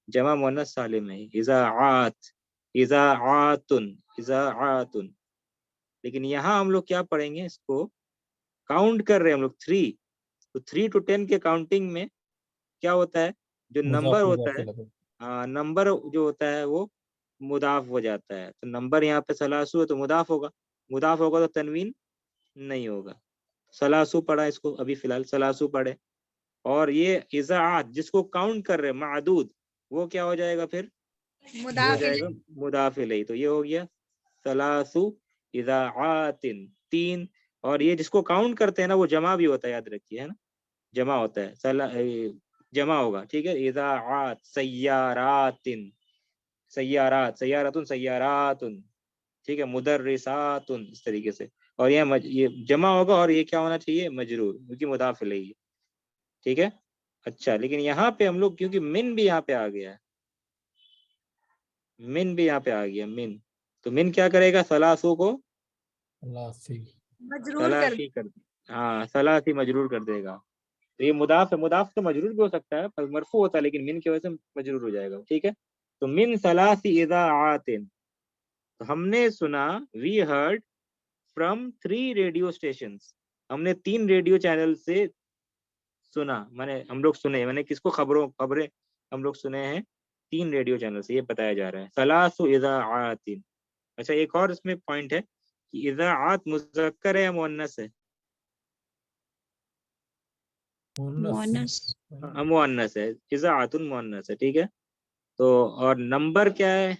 जमा मुअन्नस सालिम है इज़ाअत, इज़ाअतुन, इज़ाअतुन। लेकिन यहाँ हम लोग क्या पढ़ेंगे, इसको काउंट कर रहे हैं हम लोग 3, तो 3 to 10 के काउंटिंग में क्या होता है, जो नंबर मुजाफ होता मुजाफ है, इलैहि नंबर जो होता है वो मुदाफ हो जाता है। तो नंबर यहाँ पे सलासू है तो मुदाफ होगा, मुदाफ होगा तो तनवीन नहीं होगा। सलासू पढ़ा इसको अभी फिलहाल, सलासू पढ़े। और ये इज़ाअत जिसको काउंट कर रहे हैं मादूद, वो क्या हो जाएगा फिर? वो हो मुदाफिल जाएगा मुदाफ इलैहि। तो ये हो गया सलासु इज़ाअतिन, 3। और ये जिसको काउंट करते हैं ना, वो जमा भी होता है, याद रखिए, है ना, जमा होता है, जमा होगा, ठीक है। इज़ाअत सय्यारातिन, सय्यारात, सय्यारातुन, सय्यारातुन, ठीक है, मुदर्रिसातुन, इस तरीके से। और ये जमा होगा, और ये क्या होना चाहिए? मजरूर, क्योंकि मुदाफ इलैहि है, ठीक है। अच्छा, लेकिन यहाँ पे हम लोग, क्योंकि मिन भी यहाँ पे आ गया है, मिन भी यहाँ पे आ गया, मिन, तो मिन क्या करेगा? सलासू को सलासी मजरूर कर तलाशी कर, हाँ सलासी मजरूर कर देगा। तो ये मुदाफ है, मुदाफ तो मजरूर भी हो सकता है, पर मरफू होता है, लेकिन मिन की वजह से मजरूर हो जाएगा, ठीक है। तो मिन सलासी इज़ाअतिन, तो हमने सुना, we heard from 3 radio stations, हमने 3 रेडियो चैनल से सुना, माने हम लोग सुने, माने किसको? खबरें हम लोग सुने हैं 3 रेडियो चैनल से, ये बताया जा रहा है। सलासु इज़ाअतिन। अच्छा, एक और इसमें पॉइंट है कि इज़ाअत मुज़क्कर है या मुअन्नस है? मुन्नस मुअन्नस है, इज़ाअतुन मुअन्नस है, ठीक है। तो और नंबर क्या है?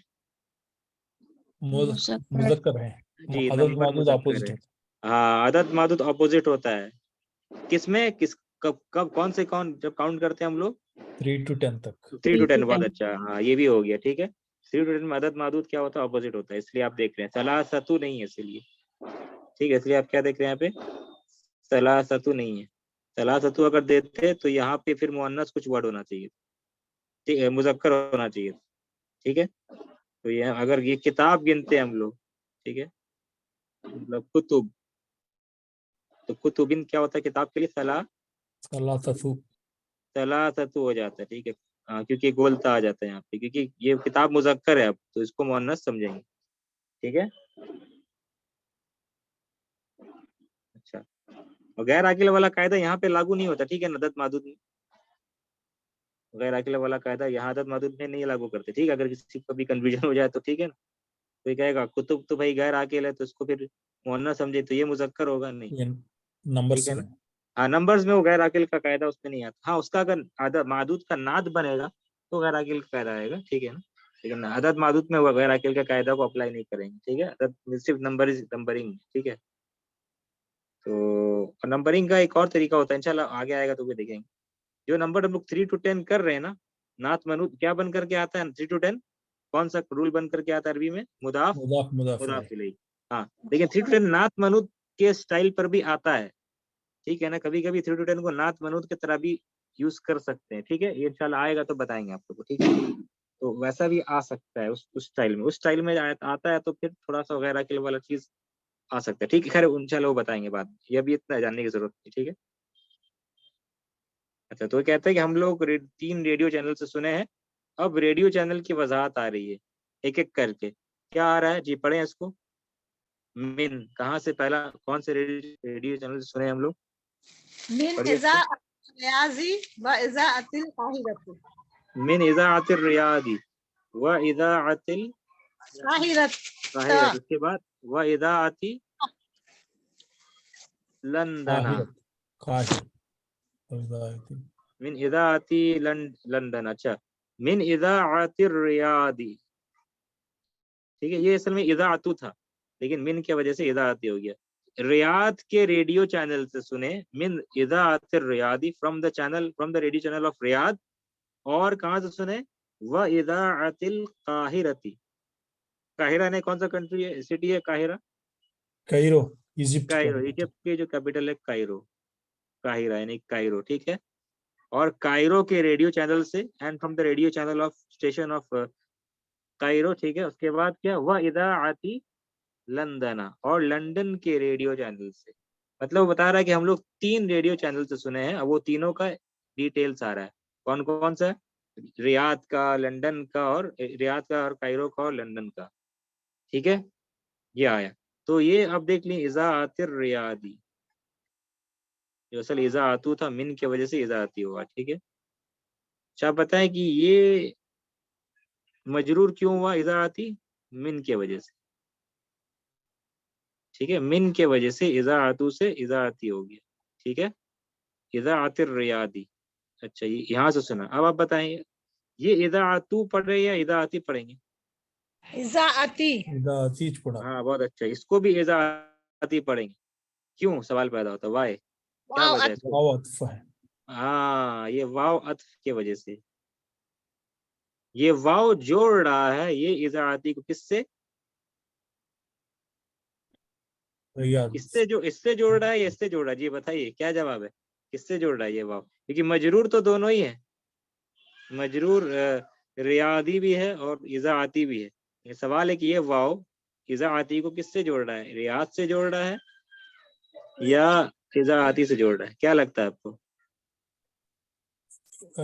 मुज़क्कर है, जी अदद नंबर मादूद मुज़क्कर अपोजिट है, होता हाँ अदद मादूद अपोजिट होता है। किसमें? कब कब कौन से, कौन जब काउंट करते हैं हम लोग? है 3 to 10 तक 3 to 10, बहुत अच्छा, हाँ ये भी हो गया, ठीक है। 3 to 10 में अदद मादूद क्या होता है? अपोजिट होता है, इसलिए आप देख रहे हैं सलासतु नहीं है, इसलिए, ठीक है, इसलिए आप क्या देख रहे हैं यहाँ पे? सलासतु नहीं है। सलासतु अगर देते तो यहाँ पे फिर मुअन्नस कुछ वर्ड होना चाहिए, ठीक है, मुज़क्कर होना चाहिए, ठीक है। तो ये अगर ये किताब गिनते हैं हम लोग, ठीक है, मतलब कुतुब, तो कुतुबिन क्या होता है किताब के लिए? सलासतु सलासतु हो जाता है, ठीक है, हाँ, क्योंकि गोलता आ जाता है यहाँ पे, क्योंकि ये किताब मुज़क्कर है, अब तो इसको मुअन्नस समझेंगे, ठीक है। अच्छा, और गैर आकिल वाला कायदा यहाँ पे लागू नहीं होता, ठीक है, अदद मादूद में। गैर आकिल वाला कायदा यहाँ अदद मादूद में नहीं लागू करते, ठीक है, अगर किसी को भी कन्फ्यूजन हो जाए तो, ठीक है ना। कोई कहेगा कुतुब तो भाई गैर आकिल है, तो उसको फिर मुअन्नस समझे तो ये मुज़क्कर होगा नहीं, ये नंबर ठीक है से ना। हाँ, नंबर्स में वो गैर आकिल का कायदा उसमें नहीं आता। हाँ, उसका अगर आदत मादूद का नाद बनेगा तो गैर आकिल का कायदा आएगा, ठीक है ना। लेकिन अदद मादूद में वो गैर आकिल का कायदा को अप्लाई नहीं करेंगे, ठीक है। अदद सिर्फ नंबरिंग, ठीक है। तो नंबरिंग का एक और तरीका होता है, इंशाल्लाह आगे आएगा तो भी देखेंगे। जो नंबर हम लोग 3 to 10 कर रहे हैं ना, नात मनूद क्या बन करके आता है 3 to 10? कौन सा रूल बन करके आता है अरबी में? मुदाफ मुदाफ इलैह। मुदाफ इलैह। हाँ, लेकिन 3 to 10 नात मनूद के स्टाइल पर भी आता है, ठीक है ना। कभी कभी 3 to 10 को नात मनूद की तरह भी यूज कर सकते हैं, ठीक है। ये इंशाल्लाह आएगा तो बताएंगे आप लोग को, ठीक है। तो वैसा भी आ सकता है उस स्टाइल में आता है, तो फिर थोड़ा सा वगैरह के वाला चीज आ सकता है, ठीक है। खैर इंशाल्लाह वो बताएंगे बाद में, ये अभी इतना जानने की जरूरत नहीं, ठीक है। अच्छा, तो कहते हैं कि हम लोग 3 रेडियो चैनल से सुने हैं, अब रेडियो चैनल की वजाहत आ रही है एक एक करके। क्या आ रहा है जी, पढ़े इसको। मिन कहाँ से, पहला कौन से रेडियो चैनल से सुने हम लोग, मिन पढ़िए इजा इसको। रियाजी व इजा अतिल काहिरत। मिन इजाअतिर रियादी व इजाअतिल काहिरत काहिरत, उसके बाद व इजाअति लंदना। काहिर काहिर रियादी। मिन इजाअति लंदन, अच्छा। मिन इजाअतिर रियादी, ठीक है। ये असल में इजाअतु था, लेकिन मिन की वजह से इजाअती हो गया। रियाद के रेडियो चैनल से सुने, मिन इजाअतिर रियादी, from the radio channel of Riyadh. और कहाँ से सुने, व इजाअतिल काहिरती। काहिरा ने कौन सा कंट्री है, सिटी है काहिरा? कायरो इजिप्ट का कायरो, इजिप्ट की जो कैपिटल है कायरो, काहिरा यानी कायरो, ठीक है। और कायरो के रेडियो चैनल से, and from the radio channel of station of Cairo, ठीक है। उसके बाद क्या, वह इदाअती लंदना, और लंदन के रेडियो चैनल से। मतलब वो बता रहा है कि हम लोग 3 रेडियो चैनल से सुने हैं, अब वो तीनों का डिटेल्स आ रहा है। कौन कौन सा? रियाद का, लंदन का, और रियाद का और कायरो का और लंदन का, ठीक है। ये आया। तो ये अब देख ली, इजाअतिर रियादी, जो असल इजाअतु था, मिन की वजह से इजाअती हुआ, ठीक है। अच्छा, आप बताएं कि ये मजरूर क्यों हुआ इजाअती? मिन के वजह से, ठीक है। मिन के वजह से इजाअतु से इजाअती हो गया, ठीक है। इजाअतिर रियादी, अच्छा ये यहाँ से सुना। अब आप बताएं, ये इजाअतु पढ़ रहे हैं या इजाअती पढ़ेंगे? इजा अति इदातीज पढ़ा। हाँ, बहुत अच्छा, इसको भी इजाअती पढ़ेंगे। क्यों, सवाल पैदा होता है, वाई, क्या वाव वजह है अति। इसको? वाव अत्फ है। हाँ, ये वाव अत्फ के वजह से, ये वाव जोड़ रहा है ये इजाअती को, किससे? रियाद इससे जोड़ रहा है या इससे जोड़ रहा है, ये बताइए, क्या जवाब है? किससे जोड़ रहा है ये वाव? क्योंकि मजरूर तो दोनों ही है, मजरूर रियादी भी है और इजाअती भी है। ये सवाल है कि ये वाव इजाअती को किससे जोड़ रहा है, रियाद से जोड़ रहा है या इजाअती से जोड़ रहा है? क्या लगता है आपको?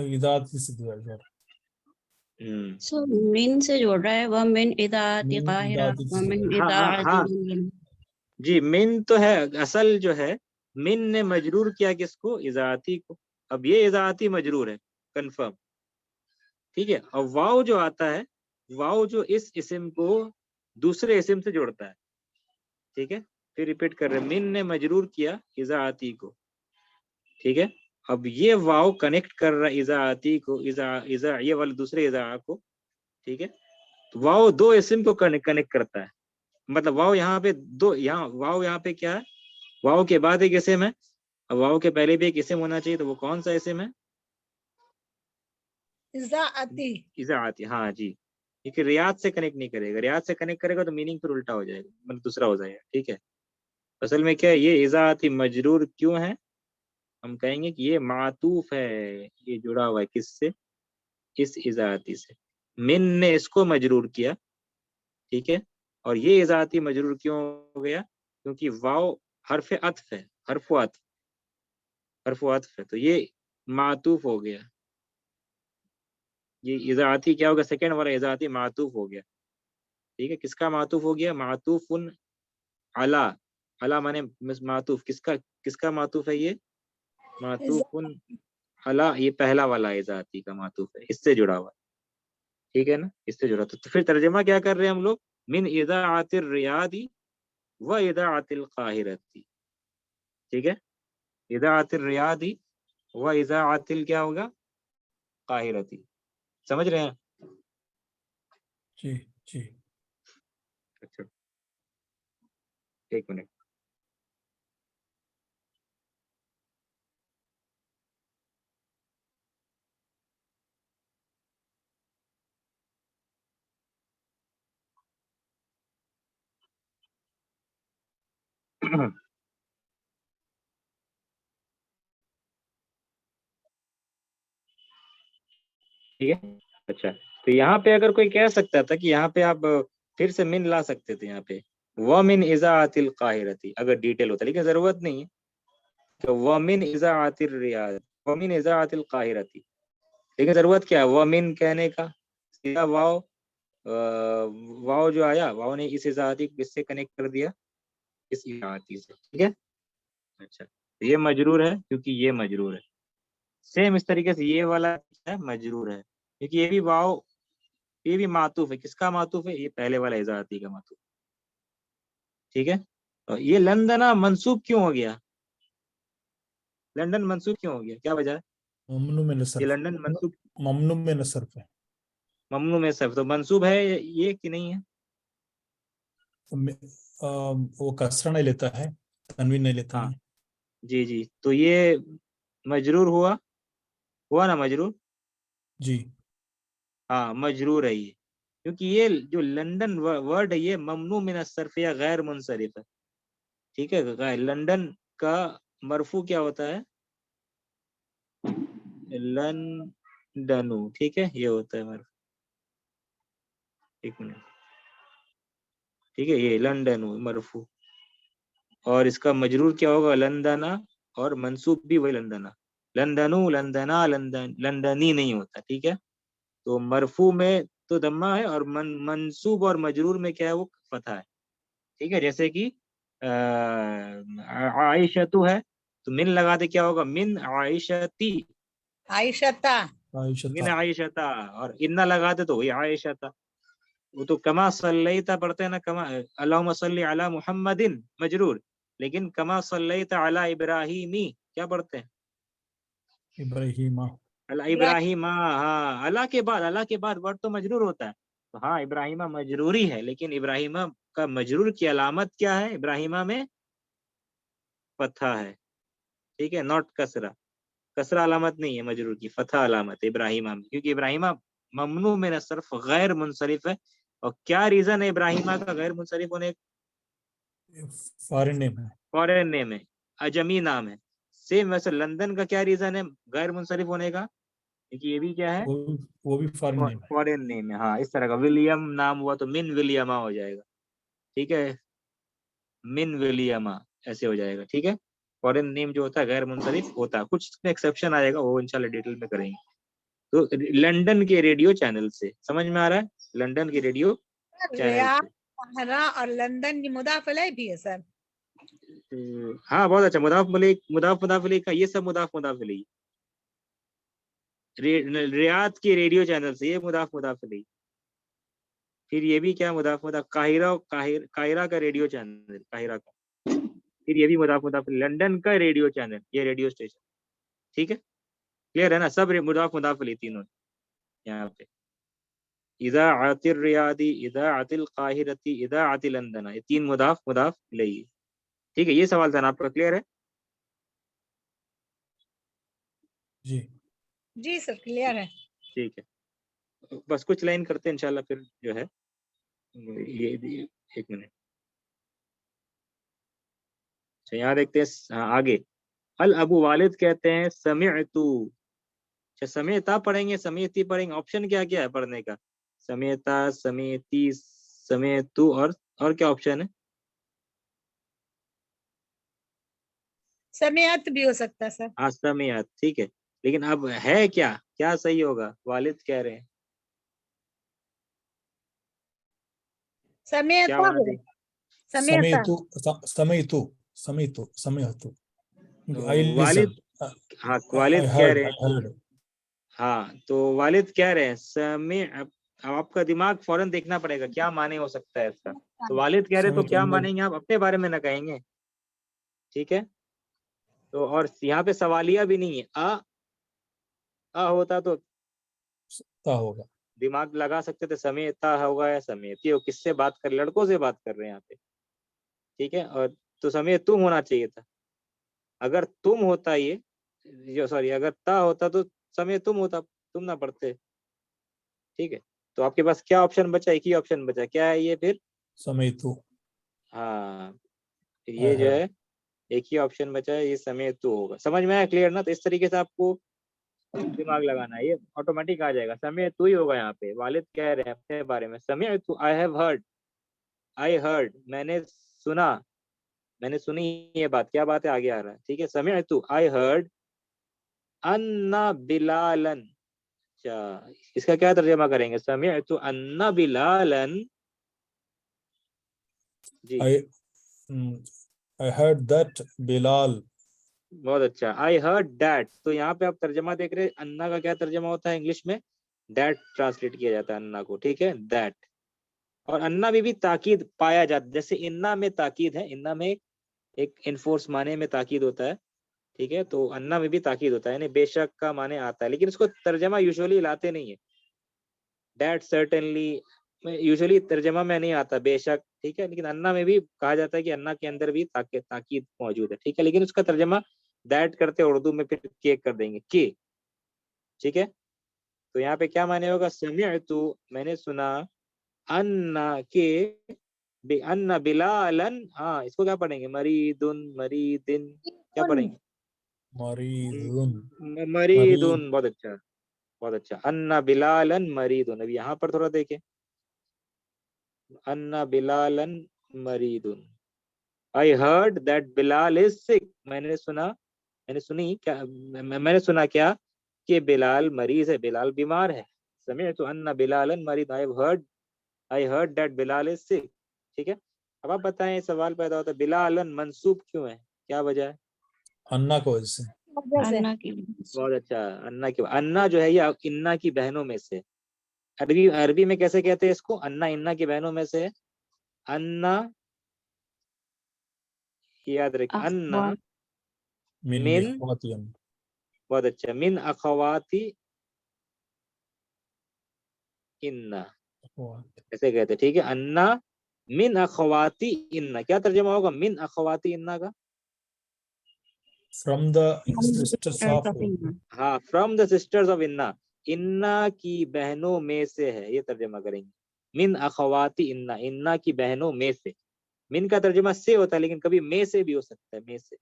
इदाती से दिया जा रहा सो मिन से जोड़ रहा है, वह मिन इदाअति मिन काहिरा इदाती व से मिन हाँ हाँ इदाअति हाँ लंदन। जी, मिन तो है, असल जो है मिन ने मजरूर किया किसको, इजाअती को। अब ये इजाअती मजरूर है, कंफर्म, ठीक है। और वाव जो आता है, वाव जो इस इस्म को दूसरे इस्म से जोड़ता है, ठीक है। फिर रिपीट कर रहे हैं, मिन ने मजरूर किया इजाअती को, ठीक है। अब ये वाव कनेक्ट कर रहा है इजाअती को, इजा ये वाले दूसरे इजा को, ठीक है। तो वाव दो इस्म को कनेक्ट करता है, मतलब वाव यहाँ पे दो, यहाँ वाव यहाँ पे क्या है, वाव के बाद एक इस्म है, अब वाव के पहले भी एक इस्म होना चाहिए, तो वो कौन सा इस्म है? इजा अति। इजाअती, हाँ जी। क्योंकि रियाद से कनेक्ट नहीं करेगा, रियाद से कनेक्ट करेगा तो मीनिंग फिर उल्टा हो जाएगा, मतलब दूसरा हो जाएगा, ठीक है। असल में क्या है, ये इजाअती मजरूर क्यों है? हम कहेंगे कि ये मातूफ है, ये जुड़ा हुआ है किससे, इस इजाअती से। मिन ने इसको मजरूर किया, ठीक है। और ये इजाअती मजरूर क्यों हो गया? क्योंकि वाव हर्फ अत्फ है, हर्फ अत्फ है, तो ये मातूफ हो गया। ये इजाअती क्या होगा, सेकंड वाला इजाअती मातूफ हो गया, ठीक है। किसका मातूफ हो गया? मातूफुन अला, अला माने मातूफ, किसका किसका मातूफ है ये? मातूफुन अला, ये पहला वाला इजाअती का मातूफ है, इससे जुड़ा हुआ, ठीक है ना, इससे जुड़ा। तो फिर तर्जुमा क्या कर रहे हैं हम लोग? मिन इदाअतिर रियादी व इदाअतिल काहिरती। ठीक है, इदाअतिर रियादी व इदाअतिल क्या होगा, काहिरती। समझ रहे हैं? जी जी। अच्छा, एक मिनट। ठीक है। अच्छा, तो यहाँ पे अगर कोई कह सकता था कि यहाँ पे आप फिर से मिन ला सकते थे, यहाँ पे व मिन इज़ाअतिल काहिरती अगर डिटेल होता, लेकिन जरूरत नहीं है। तो व मिन इज़ाअतिर रियाद व मिन इज़ाअतिल काहिरती, लेकिन जरूरत क्या है व मिन कहने का, सीधा वाव वाव जो आया, वाव ने इस इज़ाअती को किससे कनेक्ट कर दिया, इस इज़ाअती से। ठीक है। अच्छा, तो ये मजरूर है क्योंकि ये मजरूर है। सेम इस तरीके से ये वाला है मजरूर है क्योंकि ये भी वाव, ये भी मातूफ है। किसका मातूफ है, ये पहले वाला इजाती का मातूफ। ठीक है। और ये लंदना मंसूब क्यों हो गया, लंदन मंसूब क्यों हो गया, क्या वजह है? ममनू में ये नसर्फ, लंदन मंसूब, ममनू में नसर्फ है। ममनू में सब तो मंसूब है ये कि नहीं है? वो कसरा नहीं लेता है, तनवीन नहीं लेता हाँ है। जी जी, तो ये मजरूर हुआ, हुआ ना मजरूर? जी। हाँ मजरूर है ये, क्योंकि ये जो लंदन वर्ड है ये ममनू मिन सर्फ या गैर मुनसरिफ है। ठीक है, लंदन का मरफू क्या होता है, लंदनू। ठीक है, ये होता है मरफू। एक मिनट। ठीक है, ये लंदनू मरफू, और इसका मजरूर क्या होगा, लंदना, और मंसूब भी वही लंदना। लंदनू, लंदना, लंदन, लंदनी नहीं होता। ठीक है, तो मरफू में तो दम्मा है, और मंसूब और मजरूर में क्या है, वो फतहा है। ठीक है, जैसे कि आयशतु है, तो मिन लगा दे क्या होगा, मिन आयशती, आयशता। मिन आयशता। आयशता, और इन्ना लगा दे तो वही आयशता। वो तो कमा सल्लैता पढ़ते हैं ना, कमा अल्लाहुम्मा सल्ली अला मुहम्मदिन मजरूर, लेकिन कमा सल्लैता अला इब्राहिमी क्या पढ़ते हैं, इब्राहिमा। अला इब्राहिम। इब्राहिम। हाँ, अल्लाह के बाद वर्ड तो मजरूर होता है। तो हाँ, इब्राहिमा मजरूरी है, लेकिन इब्राहिमा का मजरूर की अलामत क्या है, इब्राहिमा में फतहा है। ठीक है, नॉट कसरा। कसरा अलामत नहीं है मजरूर की, फतहा अलामत है इब्राहिमा में, क्योंकि इब्राहिमा ममनू में सर्फ गैर मुनसरिफ है। और क्या रीजन है इब्राहिमा का गैर मुनसरिफ होने, फॉरेन नेम है। फॉरेन नेम है, अजमी नाम है। सेम वैसे लंदन का क्या रीजन है गैर मुनसरिफ होने का, क्योंकि ये भी क्या है, वो वो भी फॉरेन नेम है। फॉरेन नेम है। हाँ, इस तरह का विलियम नाम हुआ तो मिन विलियमा हो जाएगा। ठीक है, मिन विलियमा ऐसे हो जाएगा। ठीक है, फॉरेन नेम जो होता है गैर मुनसरिफ होता है, कुछ एक्सेप्शन आएगा, वो इंशाल्लाह डिटेल में करेंगे। तो लंदन के रेडियो चैनल से समझ में आ रहा है, लंदन के रेडियो चैनल रियाद, से। काहिरा और लंदन की मुदाफ अलैह भी है सर। हाँ बहुत अच्छा, मुदाफ मलिक, मुदाफ मुदाफ अलैह का ये सब मुदाफ मुदाफ अलैह। रियाद के रेडियो चैनल से ये मुदाफ मुदाफ अलैह। फिर ये भी क्या मुदाफ मुदाफ, काहिरा का रेडियो चैनल, काहिरा का, फिर ये भी मुदाफ मुदाफ, लंदन का रेडियो चैनल, ये रेडियो स्टेशन। ठीक है, क्लियर है ना, सब मुदाफ मुदाफ अलैह तीनों यहाँ पे। इदा आतिल रियादी, इदा आतिल काहिरती, इदा आतिल लंदना, ये तीन मुदाफ मुदाफ अलैह। ठीक है, ये सवाल था ना आपका, क्लियर है? जी जी सर, क्लियर है। ठीक है, बस कुछ लाइन करते हैं इंशाल्लाह, फिर जो है ये एक मिनट। अच्छा, यहाँ देखते हैं आगे। अल अबू वालिद कहते हैं समिअतु। अच्छा, समिअता पढ़ेंगे, समिअती पढ़ेंगे, ऑप्शन क्या क्या है पढ़ने का, समिअता, समिअती, समिअतु, और क्या ऑप्शन है? समियत भी हो सकता है सर। हाँ समिअत, ठीक है, लेकिन अब है क्या, क्या सही होगा, वालिद कह रहे हैं क्या समियता होना होगा। चाहिए? समियता। समेतु, समेतु, समेतु, समेतु। आई वालिद, लिसन, हाँ आई वालिद कह हर्ड, रहे हैं, आई हर्ड। हाँ तो वालिद कह रहे हैं अब आपका दिमाग फौरन देखना पड़ेगा क्या माने हो सकता है इसका। तो वालिद कह रहे तो समय के क्या अंदर मानेंगे आप, अपने बारे में ना कहेंगे, ठीक है। तो और यहाँ पे सवालिया भी नहीं है, अ होता तो ता होगा। दिमाग लगा सकते थे, समेता होगा या समेती हो, किससे बात कर, लड़कों से बात कर रहे हैं यहाँ पे, ठीक है। और तो समय तुम होना चाहिए था, अगर तुम होता ये जो सॉरी अगर ता होता तो समय तुम होता, तुम ना पढ़ते, ठीक है। तो आपके पास क्या ऑप्शन बचा, एक ही ऑप्शन बचा, क्या है ये फिर, समय तू। हाँ आई ये जो हर्ड। है एक ही ऑप्शन बचा है, ये समय तू होगा। समझ में आया, क्लियर ना। तो इस तरीके से आपको दिमाग लगाना है, ये ऑटोमेटिक आ जाएगा, समय तू ही होगा। यहाँ पे वालिद कह रहे हैं अपने बारे में, समय तू, आई हर्ड मैंने सुना, मैंने सुनी ये बात, क्या बात है आगे आ रहा है, ठीक है। समय तू आई हर्ड अन्ना बिलालन, अच्छा इसका क्या तर्जमा करेंगे, समय तू अन्ना बिलालन, जी आई आई हर्ड दैट बिलाल। बहुत अच्छा। आई हर्ड दैट, तो यहाँ पे आप तर्जमा देख रहे हैं, अन्ना का क्या तर्जमा होता है इंग्लिश में, दैट ट्रांसलेट किया जाता है अन्ना को, ठीक है, दैट। और अन्ना में भी ताकीद पाया जाता है, जैसे इन्ना में ताकीद है, इन्ना में एक इनफोर्स माने में ताकीद होता है, ठीक है। तो अन्ना में भी ताकीद होता है, यानी बेशक का माने आता है, लेकिन इसको तर्जमा यूजुअली लाते नहीं है, दैट सर्टेनली यूजुअली तर्जमा में नहीं आता बेशक, ठीक है। लेकिन अन्ना में भी कहा जाता है कि अन्ना के अंदर भी ताकीद मौजूद है, ठीक है। लेकिन उसका तर्जमा दैट करते उर्दू में फिर के कर देंगे, के, ठीक है। तो यहाँ पे क्या माने होगा, समिअतु मैंने सुना, अन्ना के अन्ना बिलालन, हाँ इसको क्या पढ़ेंगे, मरीदुन मरीदिन, क्या पढ़ेंगे, मरीजुन। मरीद। मरीदुन, बहुत अच्छा बहुत अच्छा। अन्ना बिलालन मरीदुन, अभी यहाँ पर थोड़ा देखें, अन्ना बिलालन मरीदुन, I heard that Bilal is sick, मैंने सुना, मैंने सुनी क्या, मैंने सुना क्या, कि बिलाल मरीज है, बिलाल बीमार है। समिअतु अन्ना बिलालन मरीद, I heard that Bilal is sick, ठीक है। अब आप बताएं, सवाल पैदा होता है बिलालन मंसूब क्यों है, क्या वजह है। अन्ना को वजह से। वजह से अन्ना की वजह से। बहुत अच्छा, अन्ना की, अन्ना जो है ये इन्ना की बहनों में से, अरबी अरबी में कैसे कहते हैं इसको, अन्ना इन्ना की बहनों में से, अन्ना, याद रखिए, अन्ना अखबार। मिन मिन, इख्वातियन। बहुत अच्छा, मिन अखवाती इन्ना, ऐसे कहते हैं, ठीक है। अन्ना मिन अखवाती इन्ना, क्या तर्जुमा होगा मिन अखवाती इन्ना का, from the From the sisters sisters of. of Inna. हाँ फ्रॉम द सिस्टर्स ऑफ इन्ना, इन्ना की बहनों में से है, ये तर्जुमा करेंगे। मिन अखवाती इन्ना, इन्ना की बहनों में से, मिन का तर्जुमा से होता है, लेकिन कभी में से भी हो सकता है, में से।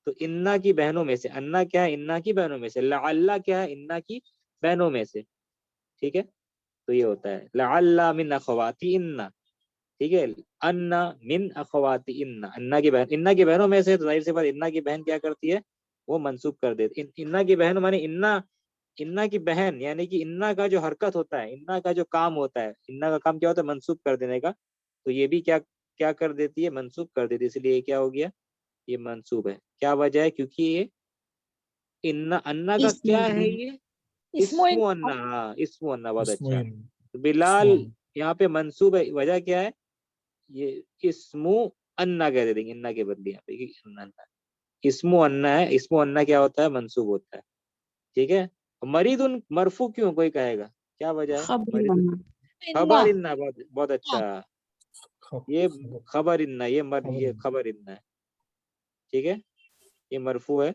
तो इन्ना की बहनों में से, अन्ना क्या है, इन्ना की बहनों में से, लअल्ला क्या है, इन्ना की बहनों में से, ठीक है। तो ये होता है लअल्ला मिन अखवाती इन्ना, ठीक है। अन्ना मिन अखवाती इन्ना, अन्ना की बहन, इन्ना की बहनों में से, तो जाहिर सी बात इन्ना की बहन क्या करती है, वो मंसूब कर देती। इन्ना की बहन माने इन्ना, इन्ना की बहन यानी कि इन्ना का जो हरकत होता है, इन्ना का जो काम होता है, इन्ना का काम क्या होता है, मंसूब कर देने का। तो ये भी क्या क्या कर देती है, मंसूब कर देती है, इसलिए ये क्या हो गया, ये मंसूब है। क्या वजह है, क्योंकि ये इन्ना, अन्ना का क्या है इसमें ये, इसमो इस्मो अन्ना, हाँ इस्मो अन्ना, बहुत अच्छा। इस्मुइन। तो बिलाल इस्मुइन। यहाँ पे मंसूब है, वजह क्या है, ये इस्मु अन्ना कह देंगे, इन्ना के बदले यहाँ पे अन्ना, इस्मु अन्ना है, इस्मु अन्ना क्या होता है, मंसूब होता है, ठीक है। मरीदुन मरफू क्यों, कोई कहेगा, क्या वजह है खबर मरीदुन, बनना। इन्ना खबर इन्ना, बहुत बहुत अच्छा, ये खबर। खबर इन्ना, खबर। ये खबर इन्ना है, ठीक है। ये मरफू है,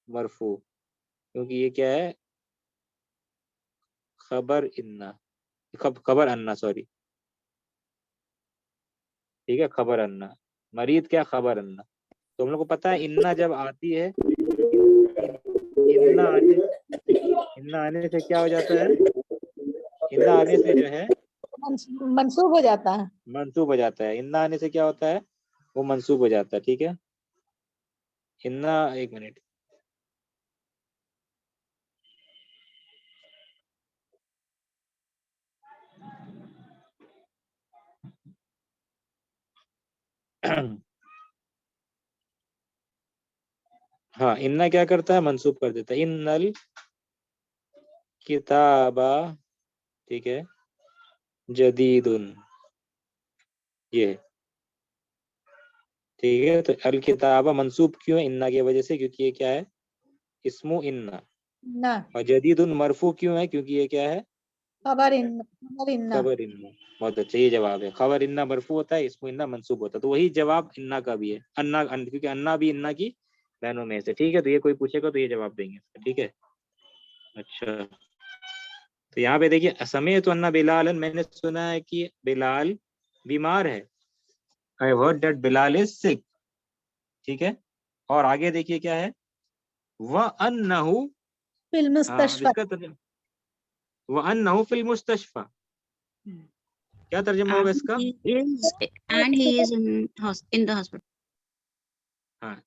मरफू, क्योंकि ये क्या है, खबर इन्ना, खबर अन्ना सॉरी, ठीक है, खबर अन्ना, मरीद क्या, खबर अन्ना। तो हम लोग को पता है इन्ना जब आती है, इन, इन्ना आने, इन्ना आने से क्या हो जाता है, इन्ना आने से जो है मंसूब हो जाता है। मंसूब हो जाता है, इन्ना आने से क्या होता है, वो मंसूब हो जाता है, ठीक है। इन्ना, एक मिनट, हाँ इन्ना क्या करता है, मंसूब कर देता है, इन्नल किताबा, ठीक है, जदीदुन, ये ठीक है। तो अल किताबा मंसूब क्यों है? इन्ना की वजह से, क्योंकि ये क्या है? इस्मु इन्ना। ना और जदीदुन मरफू क्यों है? क्योंकि ये क्या है? खबर इन्ना। खबर इन्ना। बहुत अच्छा, ये जवाब है। खबर इन्ना मरफू होता है, इसमें इन्ना मंसूब होता है, तो वही जवाब इन्ना का भी है। क्योंकि अन्ना भी इन्ना की बहनों में से, ठीक है। तो ये कोई पूछेगा तो ये जवाब देंगे, ठीक है। अच्छा, तो यहाँ पे देखिए, समय तो अन्ना बिलालन, मैंने सुना है कि बिलाल बीमार है। आई heard that Bilal is sick, ठीक है। और आगे देखिए क्या है, वह अन्नहु, फिल अब मुस्तशफा। इसका तर्जुमा, वह अन्नहु फिल मुस्तशफा, क्या तर्जुमा होगा and इसका? he is and he is in the hospital. हाँ,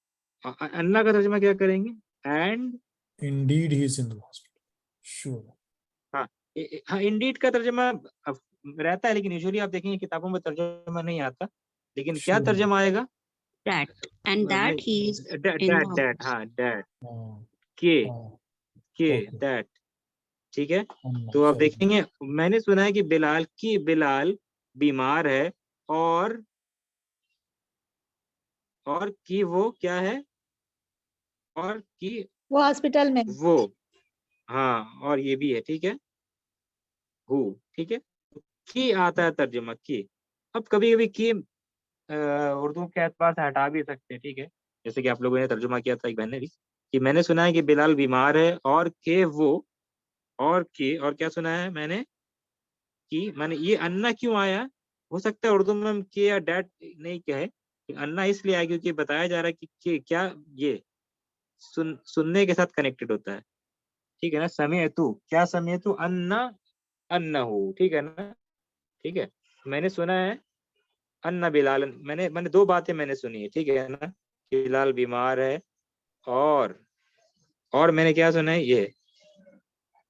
अन्ना का तर्जुमा क्या करेंगे? And, Indeed, he is in the hospital. Sure. हाँ, हाँ, इंडीड का तर्जुमा रहता है, लेकिन यूजुअली आप देखेंगे किताबों में तर्जुमा नहीं आता। लेकिन क्या Sure. तर्जुमा आएगा? That and that he is in the that, hospital. हाँ, दैट, हाँ, के, हाँ, okay. दैट, ठीक है। अन्ना, तो आप sorry. देखेंगे, मैंने सुना है कि बिलाल बीमार है, और कि वो क्या है, और कि वो हॉस्पिटल में। वो, हाँ, और ये भी है, ठीक है, हु, ठीक है। की आता है तर्जुमा, की। अब कभी कभी की उर्दू के एतबार से हटा भी सकते हैं, ठीक है। जैसे कि आप लोगों ने तर्जुमा किया था एक बहन ने भी, कि मैंने सुना है कि बिलाल बीमार है, और के वो, और क्या सुना है मैंने, कि मैंने ये अन्ना क्यों आया? हो सकता है उर्दू में हम के या डैट नहीं कहे, अन्ना इसलिए आया क्योंकि बताया जा रहा है कि के क्या, ये सुनने के साथ कनेक्टेड होता है, ठीक है ना। समय तू, क्या समय तू, अन्ना, अन्ना हो, ठीक है ना, ठीक है। मैंने सुना है अन्ना बिलाल, मैंने दो बातें मैंने सुनी है, ठीक है ना, कि बिलाल बीमार है, और मैंने क्या सुना है, ये,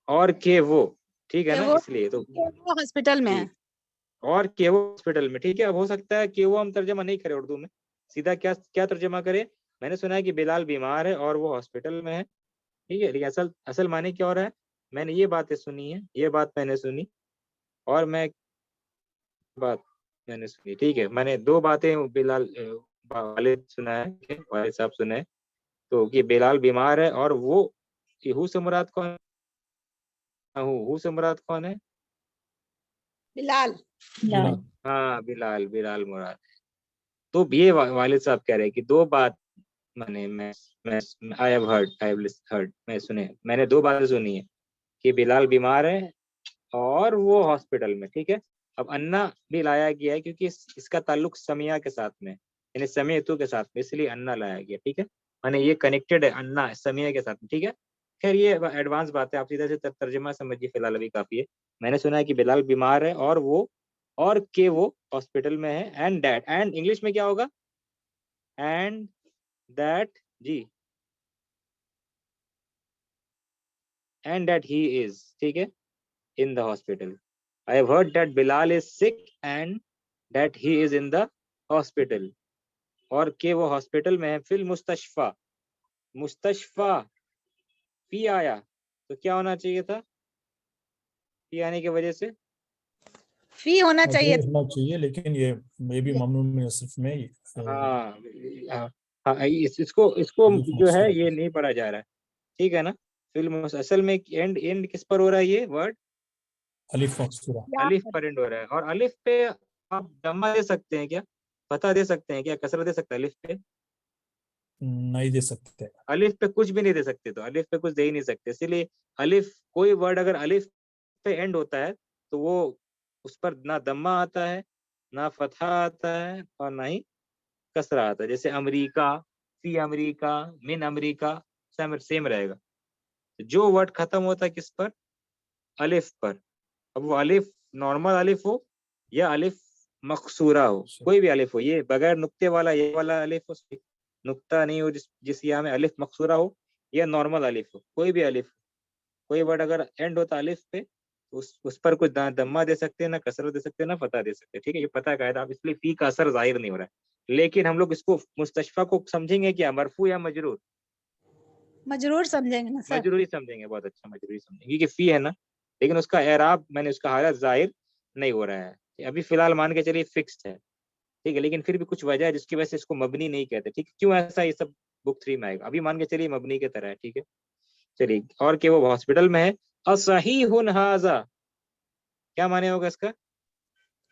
और के वो, ठीक है कि ना, इसलिए तो वो हॉस्पिटल में जी, है। और के वो हॉस्पिटल में, ठीक है। अब हो सकता है कि वो हम तर्जमा नहीं करें उर्दू में, सीधा क्या क्या तर्जमा करें, मैंने सुना है कि बिलाल बीमार है और वो हॉस्पिटल में है, ठीक है। लेकिन असल असल माने क्या हो रहा है, मैंने ये बातें सुनी है, ये बात मैंने सुनी, और बात मैंने सुनी, ठीक है। मैंने दो बातें बिलाल वालिद सुना है, वालिद साहब सुना है, तो कि बिलाल बीमार है, और वो, कि हु से मुराद कौन है? हु से मुराद कौन है? बिलाल। बिलाल. हाँ, बिलाल मुराद। तो ये वालिद साहब कह रहे हैं कि दो बात, मैंने मैं आई हैव हर्ड, मैंने दो बातें सुनी है, कि बिलाल बीमार है और वो हॉस्पिटल में, ठीक है। अब अन्ना भी लाया गया है क्योंकि इसका ताल्लुक समिया के साथ में, यानी समियतु के साथ में, इसलिए अन्ना लाया गया, ठीक है। माने ये कनेक्टेड है अन्ना समिया के साथ में, ठीक है। खैर ये एडवांस बात है, आप सीधा से तर्जमा समझिए, फिलहाल अभी काफी है। मैंने सुना है कि बिलाल बीमार है, और वो हॉस्पिटल में है, एंड इंग्लिश में क्या होगा? एंड दैट, जी, एंड दैट ही इज, ठीक है, in the hospital. I have heard that Bilal is sick and that he is in the hospital. और के वो हॉस्पिटल में है, फिल मुस्तशफा, मुस्तशफा, फी आया, तो क्या होना चाहिए था? फी आने की वजह से, फी होना चाहिए। होना चाहिए, लेकिन ये मे भी ममनून में सिर्फ में हाँ, हाँ, हाँ, इसको इसको अलिफ जो है मकसूरा ये नहीं पढ़ा जा रहा है, ठीक है ना। फिल्म असल में एंड एंड किस पर हो रहा है? ये वर्ड अलिफ मकसूरा अलिफ पर एंड हो रहा है, और अलिफ पे आप दम्मा दे सकते हैं क्या? फतह दे सकते हैं क्या? कसरा दे सकते हैं अलिफ पे? नहीं दे सकते. अलिफ पे कुछ भी नहीं दे सकते, तो अलिफ पे कुछ दे ही नहीं सकते, इसीलिए अलिफ, कोई वर्ड अगर अलिफ पे एंड होता है तो वो, उस पर ना दम्मा आता है, ना फतहा आता है, और ना ही कसरा आता है। जैसे अमेरिका, फी अमेरिका, मिन अमेरिका, सेम रहेगा। तो जो वर्ड खत्म होता है किस पर? अलिफ पर। अब वो अलिफ नॉर्मल अलिफ हो या अलिफ मकसूरा हो, कोई भी अलिफ हो, ये बगैर नुक्ते वाला, ये वाला अलिफ हो, नुक्ता नहीं हो, जिस यहाँ में अलिफ मकसूरा हो, या नॉर्मल अलिफ हो, कोई भी अलिफ, कोई वर्ड अगर एंड होता अलिफ पे, तो उस पर कुछ दम्मा दे सकते हैं, ना कसरत दे सकते हैं, ना फतह दे सकते हैं, ठीक है। ये पता कायदा, आप इसलिए फी का असर जाहिर नहीं हो रहा है। लेकिन हम लोग इसको मुस्तशफा को समझेंगे क्या, मरफू या मजरूर? मजरूर समझेंगे ना सर। मजरूरी समझेंगे, बहुत अच्छा मजरूरी समझेंगे, क्योंकि फी है ना, लेकिन उसका एराब मैंने उसका हालत जाहिर नहीं हो रहा है अभी फिलहाल, मान के चलिए फिक्स्ड है, ठीक है, लेकिन फिर भी कुछ वजह है जिसकी वजह से इसको मबनी नहीं कहते, ठीक है, क्यों ऐसा, ये सब बुक 3 में आएगा, अभी मान के चलिए मबनी की तरह है, ठीक है। चलिए, और कि वो हॉस्पिटल में है, असहीहुन हाजा, क्या माने होगा इसका?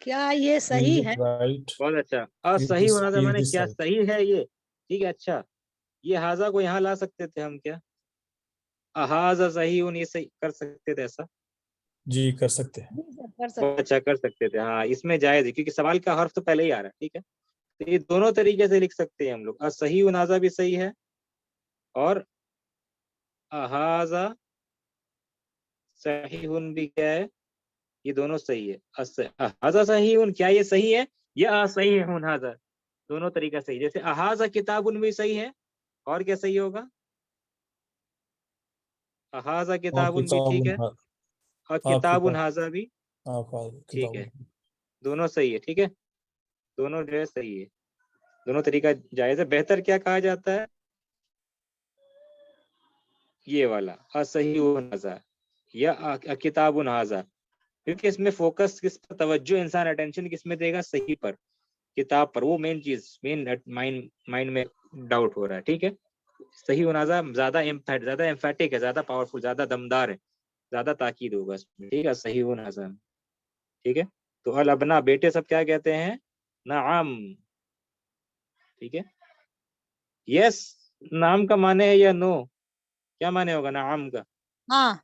क्या ये सही है? राइट, बहुत अच्छा, असहीहुन हाजा इज माने दिस क्या राइट। सही है ये, ठीक है, अच्छा, ये हाजा को यहाँ ला सकते थे हम क्या, हाजा सहीहुन, ये सही कर सकते थे ऐसा, जी कर सकते हैं। जी सर, कर बहुत सकते। अच्छा कर सकते थे, हाँ, इसमें जायज है, क्योंकि सवाल का हर्फ तो पहले ही आ रहा है, ठीक है, तो ये दोनों तरीके से लिख सकते हैं हम लोग, असही नाजा भी सही है, और अहाजा सहीहुन भी क्या है, ये दोनों सही है, अहाजा सहीहुन, क्या ये सही है, या असहीहुन हाजा, दोनों तरीका सही, जैसे अहाजा किताबुन भी सही है, और क्या सही होगा, अहाजा हाँ किताबुन भी ठीक किताब, है, और हाँ किताबुन किताब, हाजा भी हाँ ठीक है, किताब। दोनों सही है, ठीक है, दोनों जो है सही है, दोनों तरीका जायज है। बेहतर क्या कहा जाता है, ये वाला असहीहुन हाजा या किताबुन हाजा, क्योंकि इसमें फोकस किस पर, तवज्जो इंसान अटेंशन किस में देगा, सही पर, किताब पर, वो मेन चीज, मेन माइंड माइंड में डाउट हो रहा है, ठीक है। सही होना ज्यादा ज्यादा एम्फेटिक है, ज्यादा पावरफुल, ज्यादा दमदार है, ज्यादा ताकीद होगा इसमें, ठीक है, सही होना, ठीक है। तो अल अबना, बेटे सब क्या कहते हैं, नाम, ठीक है, यस, नाम का माने है या नो, क्या माने होगा नाम का, हाँ,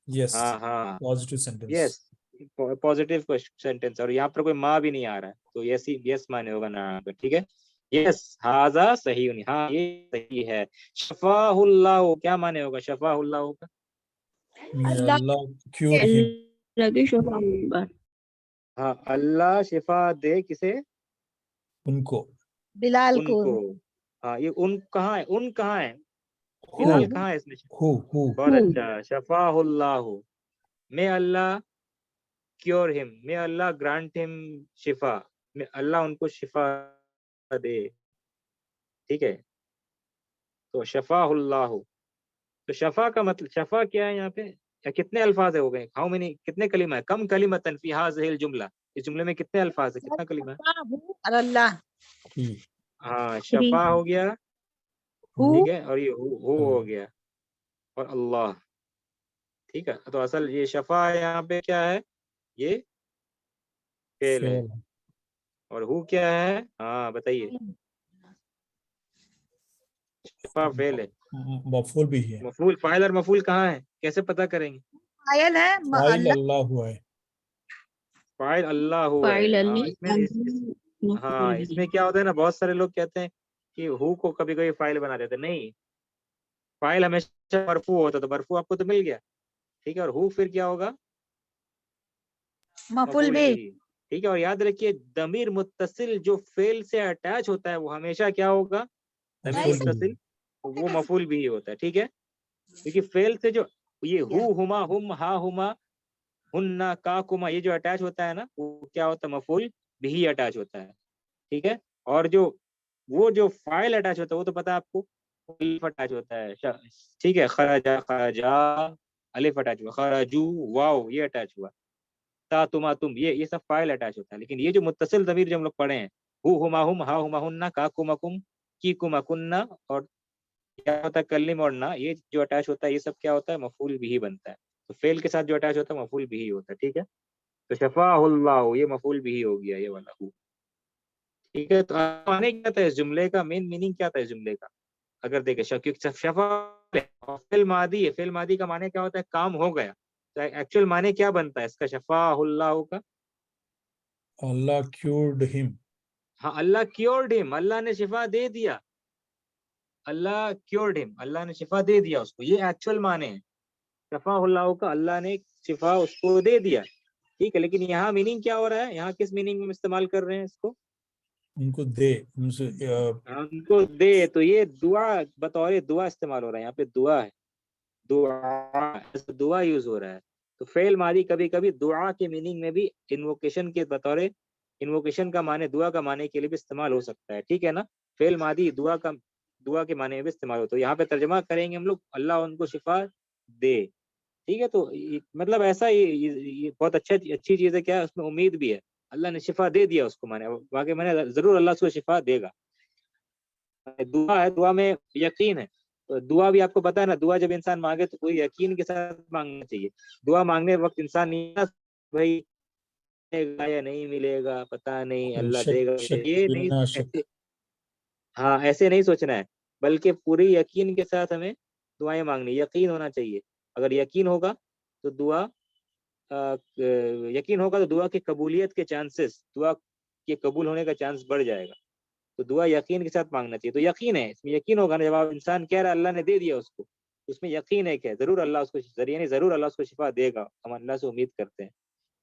यस, हाँ हाँ, positive sentence. Yes, positive sentence, और यहाँ पर कोई माँ भी नहीं आ रहा है, तो यस ही, यस माने होगा नाम का, ठीक है, यस, हाजा सही, हाँ ये सही है। शफाहुल्लाह, क्या माने होगा शफाहुल्लाह का, May अल्लाह Allah cure के him, लगे शोभा। हाँ, अल्लाह शिफा दे किसे, उनको। बिलाल को। उनको, हाँ, ये उन कहाँ है, उन कहाँ है, हु, बिलाल कहाँ है इसमें, बहुत अच्छा, शफाहुल्लाह, मे अल्लाह क्योर हिम, मे अल्लाह ग्रांट हिम शिफा, मे अल्लाह उनको शिफा दे, ठीक है, तो शफाहुल्लाह, तो शफा का मतलब, शफा क्या है यहाँ पे, या कितने अल्फाज है हो गए, हाउ मेनी, कितने कलिमा है, कम कलिमतन फी हाज़िहिल जुमला, इस जुमले में कितने अल्फाज है, कितना कलिमा है, और अल्लाह। ही, हाँ, थ्री। शफा हो गया, हु। ठीक है, और ये हु हो अल्लाह, गया, और अल्लाह, ठीक है, तो असल ये शफा यहाँ पे क्या है, ये फेल है, फेल, और हु क्या है, हाँ बताइए, शफा फेल है, मफूल भी है। मफूल, फाइल और मफूल कहाँ है, कैसे पता करेंगे, फाइल है फाइल अल्लाह। अल्लाह हुआ है। फाइल अल्लाह हु है, फाइल हाँ, इसमें हाँ, इसमें क्या होता है ना, बहुत सारे लोग कहते हैं कि हु को कभी कभी फाइल बना देते हैं, नहीं, फाइल हमेशा मरफू होता है, तो मरफू आपको तो मिल गया, ठीक है, और हु फिर क्या होगा, मफुल मफूल भी। भी, ठीक है, और याद रखिए दमीर मुत्तसिल जो फेल से अटैच होता है वो हमेशा क्या होगा, दमीर मफूल भी। मुत्तसिल, वो मफूल भी होता है, ठीक है, क्योंकि फेल से जो ये हु हुमा हुम हा हुमा हुन्ना का कुमा, ये जो अटैच होता है ना, वो क्या होता है, मफूल भी अटैच होता है, ठीक है, और जो वो जो फाइल अटैच होता है वो तो पता है आपको, अलिफ अटैच होता है, ठीक है, खराजा खराजा, अलिफ अटैच हुआ, खराजू वाओ ये अटैच हुआ, ता तुमा तुम, ये सब फाइल अटैच होता है, लेकिन ये जो मुत्तसिल ज़मीर जो हम लोग पढ़े हैं, हु हुमा हुम हा हुमा हुन्ना का कुमा कुम की कुमा कुन्ना, और क्या होता है कल्लिम और ना, ये जो अटैच होता है ये सब क्या होता है, मफूल भी बनता है, तो फेल के साथ जो अटैच होता है मफूल भी होता है, ठीक है, तो शफाहुल्लाह ये मफूल भी हो गया, ये वाला हु, ठीक है, तो माने क्या था इस जुमले का, मेन मीनिंग क्या था इस जुमले का, अगर देखें क्योंकि शफा फेल मादी है, फेल मादी का माने क्या होता है, काम हो गया, तो एक्चुअल माने क्या बनता है इसका, शफाहुल्लाह का, अल्लाह क्यूर्ड हिम। हाँ, अल्लाह क्योर्ड हिम, अल्लाह ने शिफा दे दिया, अल्लाह क्योर्ड हिम, अल्लाह ने शिफा दे दिया उसको, ये एक्चुअल माने हैं, शफाहुल्लाह का अल्लाह ने शिफा उसको दे दिया, ठीक है, लेकिन यहाँ मीनिंग क्या हो रहा है, यहाँ किस मीनिंग में इस्तेमाल कर रहे हैं इसको, उनको दे, उनसे उनको दे, तो ये दुआ, बतौर दुआ इस्तेमाल हो रहा है, यहाँ पे दुआ है, दुआ, दुआ यूज हो रहा है, तो फेल मादी कभी कभी दुआ के मीनिंग में भी इन्वोकेशन के बतौर, इन्वोकेशन का माने दुआ का माने के लिए भी इस्तेमाल हो सकता है, ठीक है ना, फेल मादी दुआ का दुआ के माने में भी इस्तेमाल होता है। यहाँ पे तर्जमा करेंगे हम लोग अल्लाह उनको शिफा दे, ठीक है। तो मतलब ऐसा ये बहुत अच्छी चीज है, क्या उसमें उम्मीद भी है, अल्लाह ने शिफा दे दिया उसको, माने वाकई माने जरूर अल्लाह उसको शिफा देगा। दुआ है, दुआ में यकीन है। तो दुआ भी आपको पता है ना, दुआ जब इंसान मांगे तो कोई यकीन के साथ मांगना चाहिए। दुआ मांगने वक्त इंसान नहीं भाई मिलेगा या नहीं मिलेगा पता नहीं, अल्लाह देगा ये नहीं, ऐसे हाँ ऐसे नहीं सोचना है, बल्कि पूरी यकीन के साथ हमें दुआएं मांगनी, यकीन होना चाहिए। अगर यकीन होगा तो यकीन होगा तो दुआ की कबूलियत के चांसेस, दुआ के कबूल होने का चांस बढ़ जाएगा। तो दुआ यकीन के साथ मांगना चाहिए। तो यकीन है, इसमें यकीन होगा ना, जब आप इंसान कह रहा है अल्लाह ने दे दिया उसको, उसमें यकीन है, क्या जरूर अल्लाह उसको जरिए नहीं जरूर अल्लाह उसको शिफा देगा, हम अल्लाह से उम्मीद करते हैं।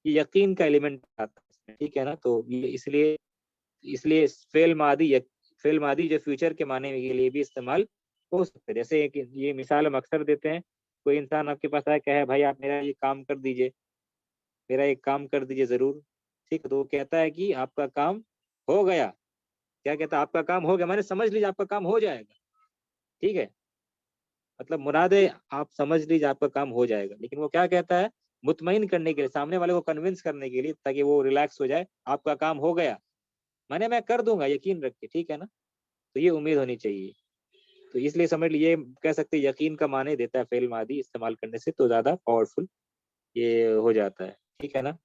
ये यकीन का एलिमेंट आता है इसमें, ठीक है ना। तो ये इसलिए इसलिए फेल मादी जो फ्यूचर के माने के लिए भी इस्तेमाल हो सकता है। जैसे कि ये मिसाल हम अक्सर देते हैं, कोई इंसान आपके पास आया, कहे भाई आप मेरा ये काम कर दीजिए, मेरा एक काम कर दीजिए जरूर, ठीक है। तो वो कहता है कि आपका काम हो गया, क्या कहता है, आपका काम हो गया, मैंने समझ लीजिए आपका काम हो जाएगा, ठीक है। मतलब मुराद है आप समझ लीजिए आपका काम हो जाएगा, लेकिन वो क्या कहता है, मुतमईन करने के लिए, सामने वाले को कन्विंस करने के लिए, ताकि वो रिलैक्स हो जाए, आपका काम हो गया, माने मैं कर दूंगा, यकीन रख के, ठीक है ना। तो ये उम्मीद होनी चाहिए। तो इसलिए समझ लीजिए, कह सकते हैं यकीन का माने देता है फेल मादी, इस्तेमाल करने से तो ज्यादा पावरफुल ये हो जाता है, ठीक है ना।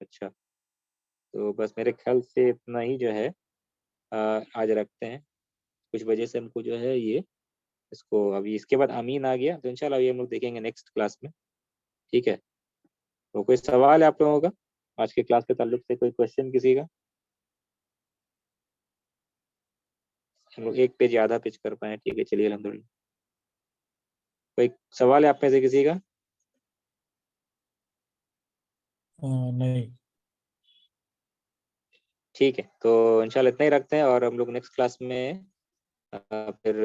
अच्छा, तो बस मेरे ख्याल से इतना ही जो है आज रखते हैं। कुछ वजह से हमको जो है ये इसको, अभी इसके बाद अमीन आ गया, तो इंशाल्लाह ये हम लोग देखेंगे नेक्स्ट क्लास में, ठीक है। तो कोई सवाल है आप लोगों का आज के क्लास के ताल्लुक से, कोई क्वेश्चन किसी का? हम लोग एक पेज या आधा पेज कर पाए, ठीक है, चलिए अल्हम्दुलिल्लाह। कोई सवाल है आप में से किसी का? नहीं। ठीक है, तो इंशाल्लाह इतना ही रखते हैं, और हम लोग नेक्स्ट क्लास में फिर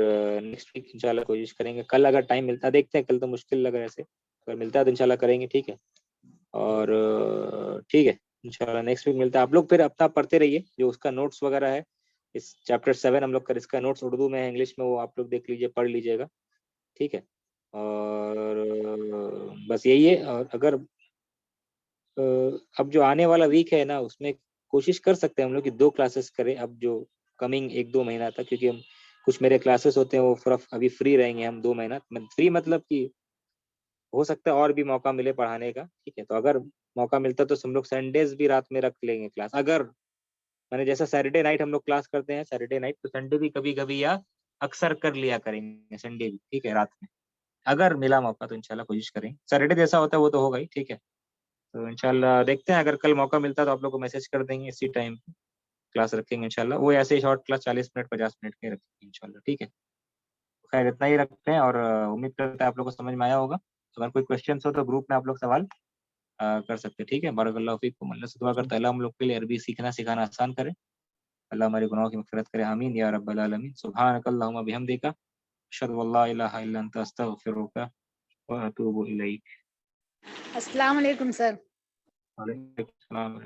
नेक्स्ट वीक इंशाल्लाह कोशिश करेंगे। कल अगर टाइम मिलता है, देखते हैं, कल तो मुश्किल लग रहा है ऐसे, अगर मिलता है तो इंशाल्लाह करेंगे, ठीक है। और ठीक है, इंशाल्लाह नेक्स्ट वीक मिलता है। आप लोग फिर अपना पढ़ते रहिए, जो उसका नोट्स वगैरह है, इस चैप्टर 7 हम लोग कर, इसका नोट्स उर्दू में है, इंग्लिश में, वो आप लोग देख लीजिए, पढ़ लीजिएगा, ठीक है। और बस यही है। और अगर अब जो आने वाला वीक है ना, उसमें कोशिश कर सकते हैं हम लोग कि 2 क्लासेस करें, अब जो कमिंग 1-2 महीना तक, क्योंकि हम कुछ मेरे क्लासेस होते हैं वो सिर्फ अभी फ्री रहेंगे हम 2 महीना फ्री, मतलब कि हो सकता है और भी मौका मिले पढ़ाने का, ठीक है। तो अगर मौका मिलता तो हम लोग संडेज भी रात में रख लेंगे क्लास, अगर मैंने जैसा सैटरडे नाइट हम लोग क्लास करते हैं सैटरडे नाइट, तो संडे भी कभी कभी या अक्सर कर लिया करेंगे संडे भी, ठीक है, रात में। अगर मिला मौका तो इंशाल्लाह कोशिश करेंगे, सैटरडे जैसा होता है वो तो होगा ही, ठीक है। तो इंशाल्लाह देखते हैं, अगर कल मौका मिलता है तो आप लोग को मैसेज कर देंगे, इसी टाइम क्लास रखेंगे इंशाल्लाह। वो ऐसे ही शॉर्ट क्लास 40 मिनट 50 मिनट के रखेंगे इंशाल्लाह, ठीक है। तो खैर इतना ही रखते हैं, और उम्मीद करते हैं आप लोग को समझ में आया होगा। अगर कोई क्वेश्चन हो तो ग्रुप में आप लोग सवाल कर सकते हैं, ठीक है। बारकल्लाहु फीकुम। अल्लाह से दुआ करता है अल्लाह हम लोग के लिए अरबी सीखना सिखाना आसान करे, अल्लाह हमारे गुनाहों की मग़फ़िरत करे, आमीन या रब्बल आलमीन। सुब्हानकल्लाहुम्मा बिहम्दिका अशहदु अल्ला इलाहा इल्ला अंता अस्तगफिरुका व अतूबु इलैक। अस्सलाम वालेकुम सर। वालेकुम सलाम।